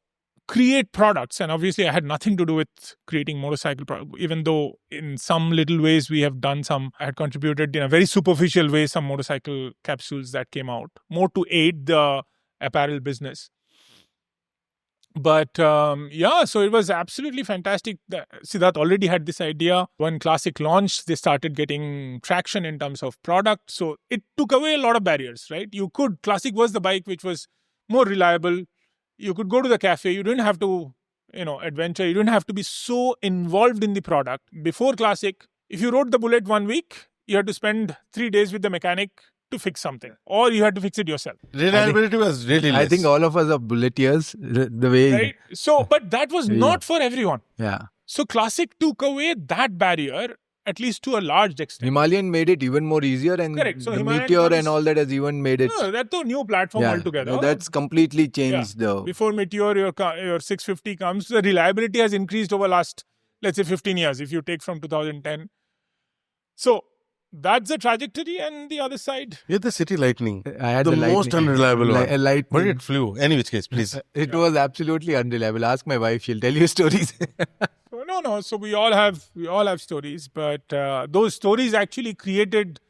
create products, and obviously I had nothing to do with creating motorcycle products, even though in some little ways we have done some. I had contributed in a very superficial way some motorcycle capsules that came out, more to aid the apparel business. But so it was absolutely fantastic. Siddharth already had this idea. When Classic launched, they started getting traction in terms of product. So it took away a lot of barriers, right? Classic was the bike which was more reliable. You could go to the cafe. You didn't have to, adventure. You didn't have to be so involved in the product. Before Classic, if you rode the Bullet 1 week, you had to spend 3 days with the mechanic to fix something, or you had to fix it yourself. Reliability was really less. I think all of us are bulletiers, the way... Right? So, but that was not for everyone. Yeah. So Classic took away that barrier, at least to a large extent. Himalayan made it even more easier, and Correct. So the Himalayan Meteor and all that has even made it... No, that's a new platform altogether. No, that's completely changed the... Before Meteor, your 650 comes, the reliability has increased over last, let's say, 15 years, if you take from 2010. So that's the trajectory, and the other side. You had the City Lightning. I had the most unreliable one. Lightning. But it flew. Any which case, please. It was absolutely unreliable. Ask my wife; she'll tell you stories. No. So we all have stories, but those stories actually created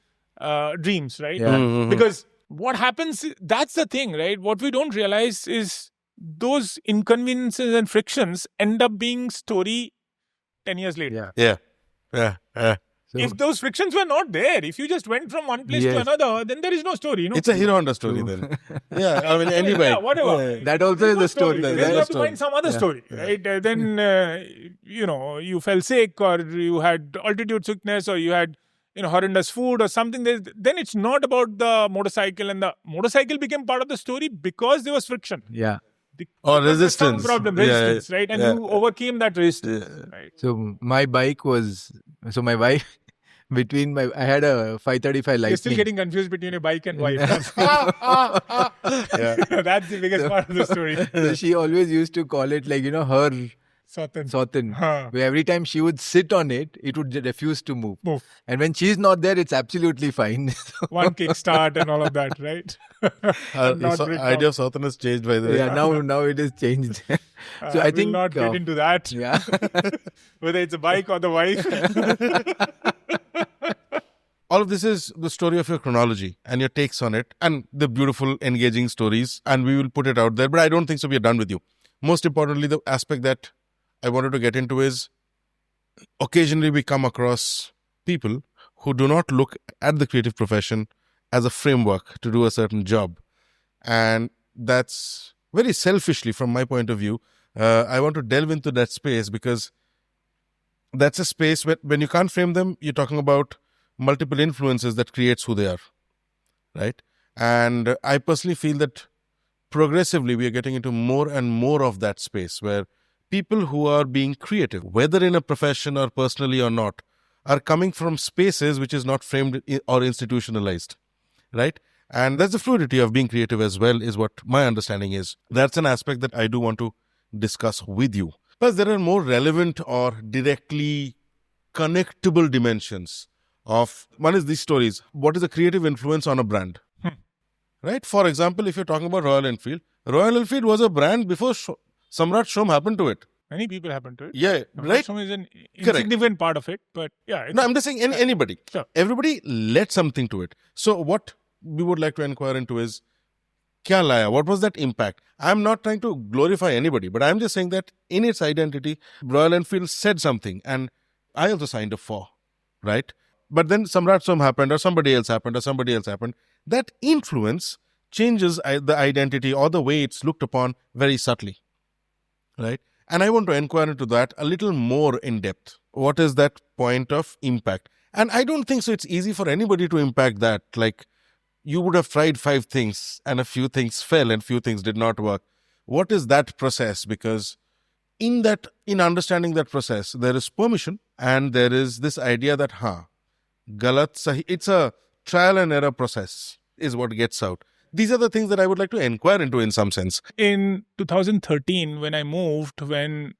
dreams, right? Yeah. Mm-hmm. Because what happens? That's the thing, right? What we don't realize is those inconveniences and frictions end up being story 10 years later. Yeah. So, if those frictions were not there, if you just went from one place to another, then there is no story. It's a Hero Honda story then. Yeah, I mean, anybody. Yeah, whatever. That also is a story. Then you have to find some other story, right? Then, you fell sick, or you had altitude sickness, or you had, horrendous food or something. Then it's not about the motorcycle, and the motorcycle became part of the story because there was friction. Yeah. Or resistance. Some problem, resistance, right? And you overcame that resistance. Yeah. Right? So my bike was... So my wife... I had a 535 Lightning. You're still getting confused between a bike and wife. That's the biggest part of the story. So she always used to call it her Sotan. Where every time she would sit on it, it would refuse to move. And when she's not there, it's absolutely fine. One kickstart and all of that, right? The idea of Sotan has changed, by the way. Yeah, now it has changed. So I think... will not get into that. Yeah. Whether it's a bike or the wife. All of this is the story of your chronology and your takes on it and the beautiful, engaging stories. And we will put it out there. But I don't think so. We are done with you. Most importantly, the aspect that I wanted to get into is occasionally we come across people who do not look at the creative profession as a framework to do a certain job. And that's very selfishly, from my point of view, I want to delve into that space, because that's a space where when you can't frame them, you're talking about multiple influences that creates who they are, right? And I personally feel that progressively we are getting into more and more of that space where people who are being creative, whether in a profession or personally or not, are coming from spaces which is not framed or institutionalized, right? And that's the fluidity of being creative as well, is what my understanding is. That's an aspect that I do want to discuss with you. Plus, there are more relevant or directly connectable dimensions of, one is these stories. What is a creative influence on a brand? Right? For example, if you're talking about Royal Enfield was a brand before Samrat Som happened to it. Many people happen to it. Yeah, right? Som is an insignificant part of it, but yeah. No, I'm just saying anybody. Sure. Everybody led something to it. So what we would like to inquire into is, kya laya? What was that impact? I'm not trying to glorify anybody, but I'm just saying that in its identity, Royal Enfield said something, and I also signed up for, right? But then Samrat Som happened, or somebody else happened, or somebody else happened. That influence changes the identity or the way it's looked upon very subtly, right? And I want to inquire into that a little more in depth. What is that point of impact? And I don't think so it's easy for anybody to impact that. Like, you would have tried 5 things and a few things fell and few things did not work. What is that process? Because in understanding that process, there is permission and there is this idea that, galat sahi, it's a trial and error process is what gets out. These are the things that I would like to inquire into in some sense. In 2013, when I moved,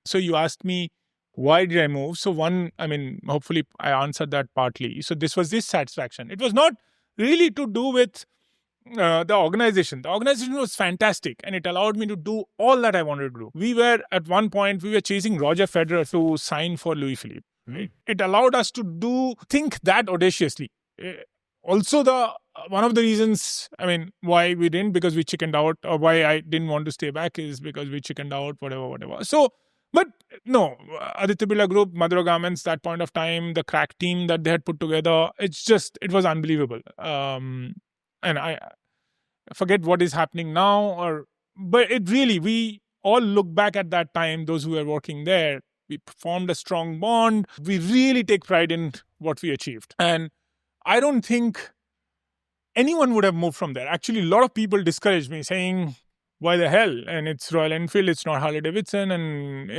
so you asked me, why did I move? So hopefully I answered that partly. So this was dissatisfaction. It was not really to do with the organization. The organization was fantastic and it allowed me to do all that I wanted to do. At one point, we were chasing Roger Federer to sign for Louis Philippe. Right? It allowed us to think that audaciously. Also, one of the reasons, why we didn't, because we chickened out, or why I didn't want to stay back is because we chickened out, whatever. So, but no, Aditya Birla Group, Madura Garments, that point of time, the crack team that they had put together, it was unbelievable. And I forget what is happening now, but it really, we all look back at that time, those who were working there, we formed a strong bond. We really take pride in what we achieved. And I don't think anyone would have moved from there. Actually, a lot of people discouraged me, saying, why the hell? And it's Royal Enfield, it's not Harley Davidson. And,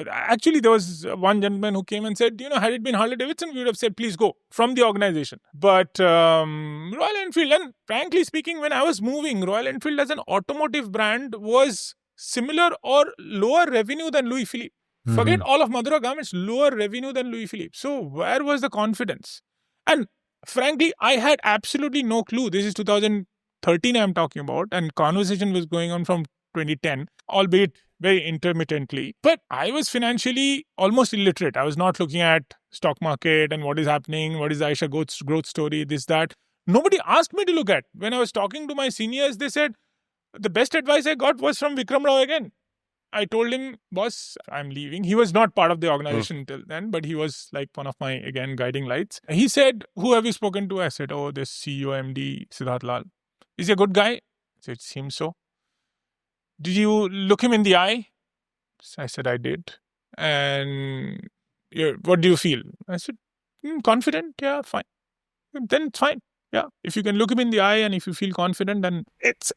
actually there was one gentleman who came and said, had it been Harley Davidson, we would have said, please go from the organization. But Royal Enfield, and frankly speaking, when I was moving, Royal Enfield as an automotive brand was similar or lower revenue than Louis Philippe. Mm-hmm. Forget all of Madura Garments, lower revenue than Louis Philippe. So where was the confidence? And frankly, I had absolutely no clue. This is 2013 I'm talking about, and conversation was going on from 2010, albeit very intermittently. But I was financially almost illiterate. I was not looking at stock market and what is happening, what is the Aisha growth story, this, that. Nobody asked me to look at. When I was talking to my seniors, they said, the best advice I got was from Vikram Rao again. I told him, boss, I'm leaving. He was not part of the organization until then, but he was like one of my, again, guiding lights. He said, who have you spoken to? I said, this CEO, MD, Siddharth Lal. Is he a good guy? I said, it seems so. Did you look him in the eye? I said, I did. And what do you feel? I said, confident. Yeah, fine. Then it's fine. Yeah. If you can look him in the eye and if you feel confident, then it's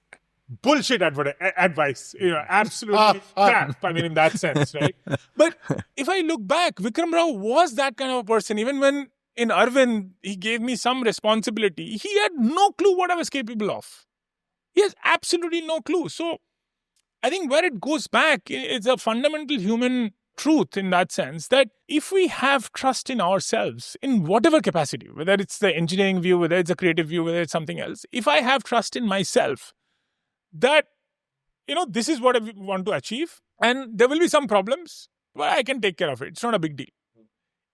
bullshit advice, absolutely crap. In that sense, right? But if I look back, Vikram Rao was that kind of a person. Even when in Arvind, he gave me some responsibility, he had no clue what I was capable of. He has absolutely no clue. So I think where it goes back, it's a fundamental human truth in that sense, that if we have trust in ourselves in whatever capacity, whether it's the engineering view, whether it's a creative view, whether it's something else, if I have trust in myself, that, this is what I want to achieve, and there will be some problems, but I can take care of it. It's not a big deal.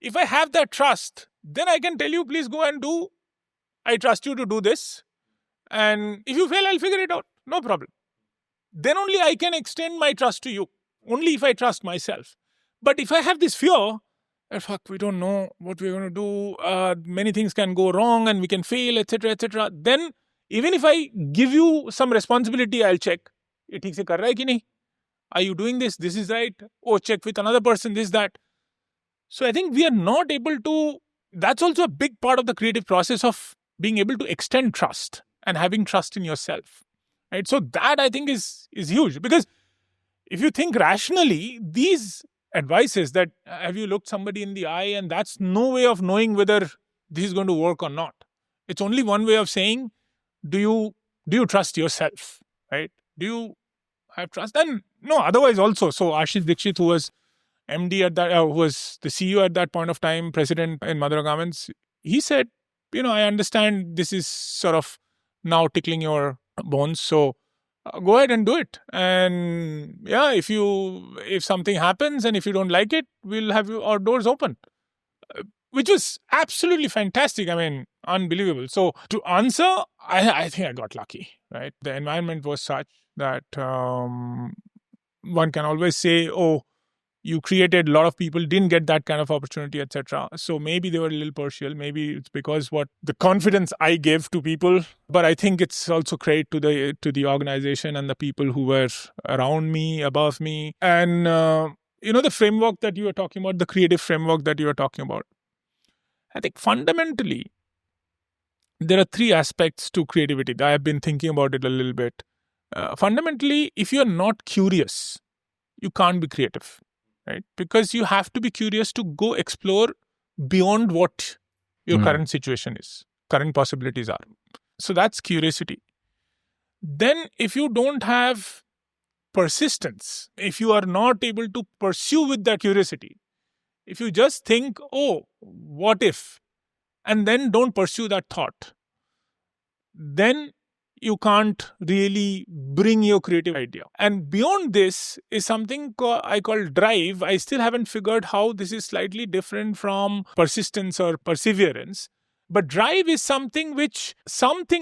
If I have that trust, then I can tell you, please go and do. I trust you to do this. And if you fail, I'll figure it out. No problem. Then only I can extend my trust to you. Only if I trust myself. But if I have this fear, we don't know what we're going to do. Many things can go wrong and we can fail, etc., then even if I give you some responsibility, I'll check. Ye theek se kar raha hai ki nahi? Are you doing this? This is right. Oh, check with another person, this, that. So I think we are not able to, that's also a big part of the creative process of being able to extend trust and having trust in yourself. Right? So that I think is huge, because if you think rationally, these advices that have you looked somebody in the eye, and that's no way of knowing whether this is going to work or not. It's only one way of saying, do you trust yourself, right? Do you have trust? And no, otherwise also. So Ashish Dikshit, who was MD at that, who was the CEO at that point of time, president in Madura Garments, he said, I understand this is sort of now tickling your bones, so go ahead and do it. And yeah, if something happens and if you don't like it, we'll have our doors open. Which was absolutely fantastic. Unbelievable. So to answer, I think I got lucky, right? The environment was such that one can always say, you created, a lot of people didn't get that kind of opportunity, etc. So maybe they were a little partial. Maybe it's because what the confidence I gave to people. But I think it's also credit to the organization and the people who were around me, above me. And the framework that you were talking about, the creative framework that you were talking about, I think fundamentally there are three aspects to creativity. I have been thinking about it a little bit. Fundamentally, if you're not curious, you can't be creative, right? Because you have to be curious to go explore beyond what your current situation is, current possibilities are. So that's curiosity. Then if you don't have persistence, if you are not able to pursue with that curiosity, if you just think, oh, what if, and then don't pursue that thought, then you can't really bring your creative idea. And beyond this is something I call drive. I still haven't figured how this is slightly different from persistence or perseverance. But drive is something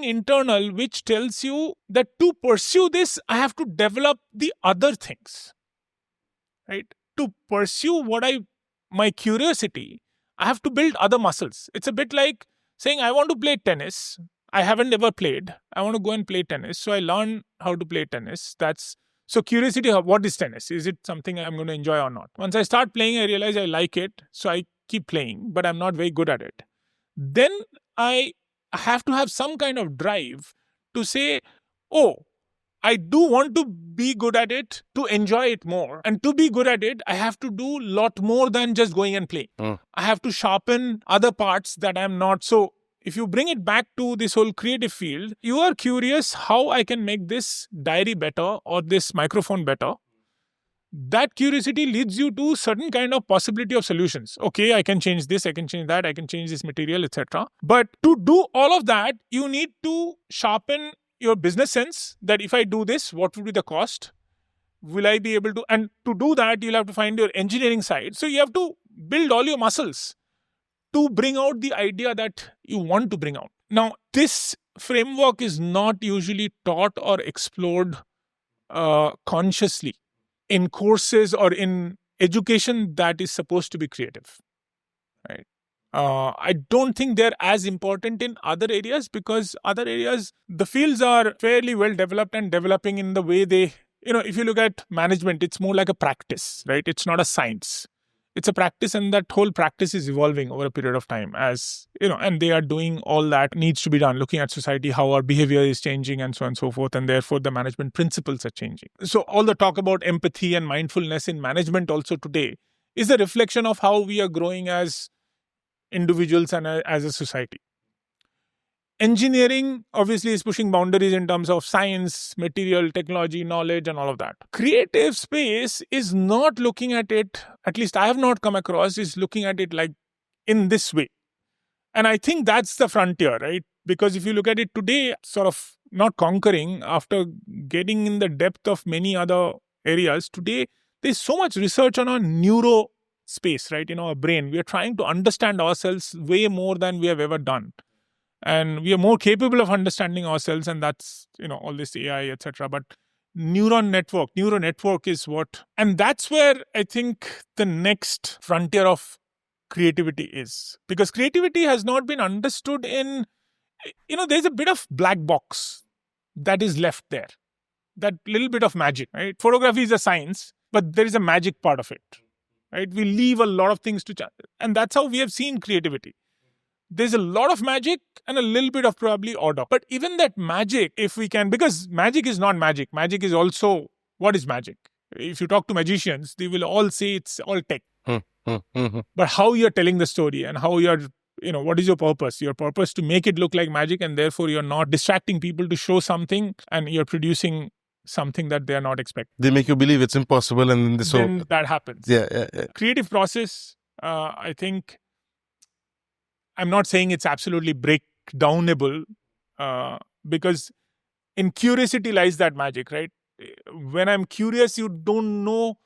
internal, which tells you that to pursue this, I have to develop the other things, right? To pursue my curiosity, I have to build other muscles. It's a bit like saying, I want to play tennis. I haven't ever played. I want to go and play tennis. So I learn how to play tennis. So curiosity, what is tennis? Is it something I'm going to enjoy or not? Once I start playing, I realize I like it. So I keep playing, but I'm not very good at it. Then I have to have some kind of drive to say, oh, I do want to be good at it, to enjoy it more. And to be good at it, I have to do a lot more than just going and playing. I have to sharpen other parts that I'm not. So if you bring it back to this whole creative field, you are curious how I can make this diary better or this microphone better. That curiosity leads you to certain kind of possibility of solutions. Okay, I can change this, I can change that, I can change this material, etc. But to do all of that, you need to sharpen your business sense that if I do this, what would be the cost? Will I be able to? And to do that, you'll have to find your engineering side. So you have to build all your muscles to bring out the idea that you want to bring out. Now, this framework is not usually taught or explored consciously in courses or in education that is supposed to be creative, right? I don't think they're as important in other areas, because other areas, the fields are fairly well developed and developing in the way they, if you look at management, it's more like a practice, right? It's not a science. It's a practice, and that whole practice is evolving over a period of time as, and they are doing all that needs to be done, looking at society, how our behavior is changing and so on and so forth. And therefore, the management principles are changing. So all the talk about empathy and mindfulness in management also today is a reflection of how we are growing as individuals and as a society. Engineering obviously is pushing boundaries in terms of science, material, technology, knowledge, and all of that. Creative space is not looking at it, at least I have not come across, is looking at it like in this way. And I think that's the frontier, right? Because if you look at it today, sort of not conquering, after getting in the depth of many other areas, today there's so much research on our neuro space, right? In our brain, we are trying to understand ourselves way more than we have ever done. And we are more capable of understanding ourselves, and that's, all this AI, etc. But neuro network is what, and that's where I think the next frontier of creativity is. Because creativity has not been understood in, there's a bit of black box that is left there. That little bit of magic, right? Photography is a science, but there is a magic part of it, right? We leave a lot of things to chance. And that's how we have seen creativity. There's a lot of magic and a little bit of probably order. But even that magic, if we can, because magic is not magic. Magic is also, what is magic? If you talk to magicians, they will all say it's all tech. But how you're telling the story and how you're, what is your purpose? Your purpose to make it look like magic, and therefore you're not distracting people to show something, and you're producing something that they're not expecting. They make you believe it's impossible, and then that happens. Yeah. Creative process, I think, I'm not saying it's absolutely breakdownable, because in curiosity lies that magic, right? When I'm curious, you don't know.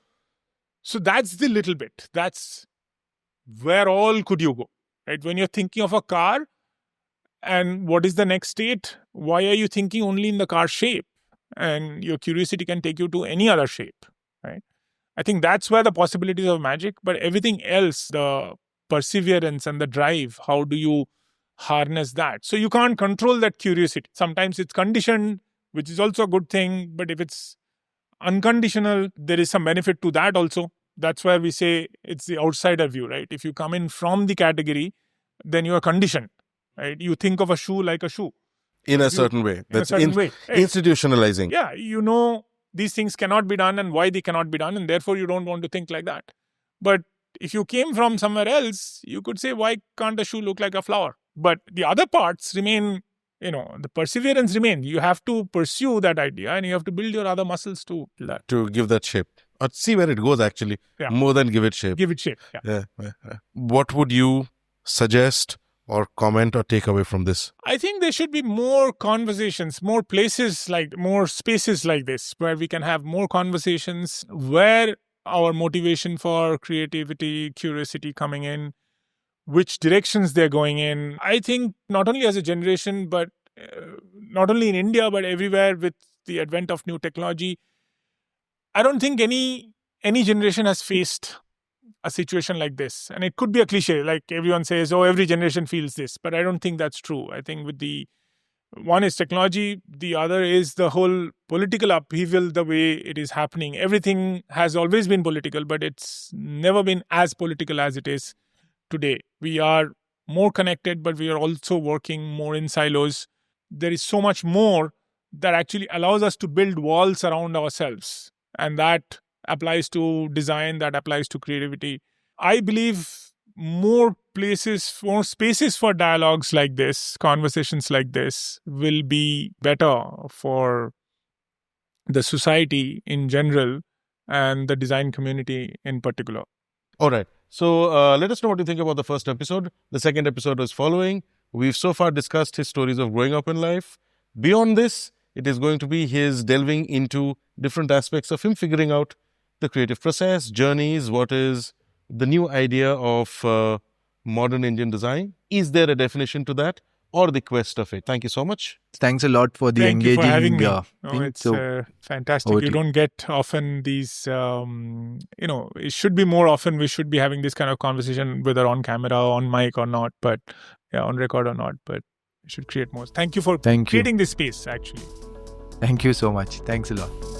So that's the little bit. That's where all could you go, right? When you're thinking of a car, and what is the next state? Why are you thinking only in the car shape? And your curiosity can take you to any other shape, right? I think that's where the possibilities of magic, but everything else, the perseverance and the drive, how do you harness that? So you can't control that curiosity. Sometimes it's conditioned, which is also a good thing, but if it's unconditional, there is some benefit to that also. That's where we say it's the outsider view, right? If you come in from the category, then you are conditioned, right? You think of a shoe like a shoe. In a certain way. That's way. Institutionalizing. Yeah, you know these things cannot be done and why they cannot be done, and therefore you don't want to think like that. But if you came from somewhere else, you could say, why can't a shoe look like a flower? But the other parts remain, the perseverance remains. You have to pursue that idea and you have to build your other muscles to that. To give that shape. Or see where it goes actually. Yeah. More than give it shape. Give it shape, Yeah. What would you suggest or comment or take away from this? I think there should be more conversations, more spaces like this, where we can have more conversations, where our motivation for creativity, curiosity coming in, which directions they're going in. I think not only as a generation, but not only in India, but everywhere with the advent of new technology, I don't think any generation has faced a situation like this. And it could be a cliche, like everyone says, oh, every generation feels this. But I don't think that's true. I think one is technology, the other is the whole political upheaval, the way it is happening. Everything has always been political, but it's never been as political as it is today. We are more connected, but we are also working more in silos. There is so much more that actually allows us to build walls around ourselves. And that applies to design, that applies to creativity. I believe more spaces for dialogues like this, conversations like this, will be better for the society in general and the design community in particular. All right. So let us know what you think about the first episode. The second episode is following. We've so far discussed his stories of growing up in life. Beyond this, it is going to be his delving into different aspects of him figuring out the creative process, journeys, what is the new idea of modern Indian design. Is there a definition to that or the quest of it? Thank you so much. Thanks a lot for the Thank engaging. You for having me. It's fantastic. You don't get often these, it should be more often. We should be having this kind of conversation, whether on camera, on mic or not, but on record or not, but we should create more. Thank you for creating this space, actually. Thank you so much. Thanks a lot.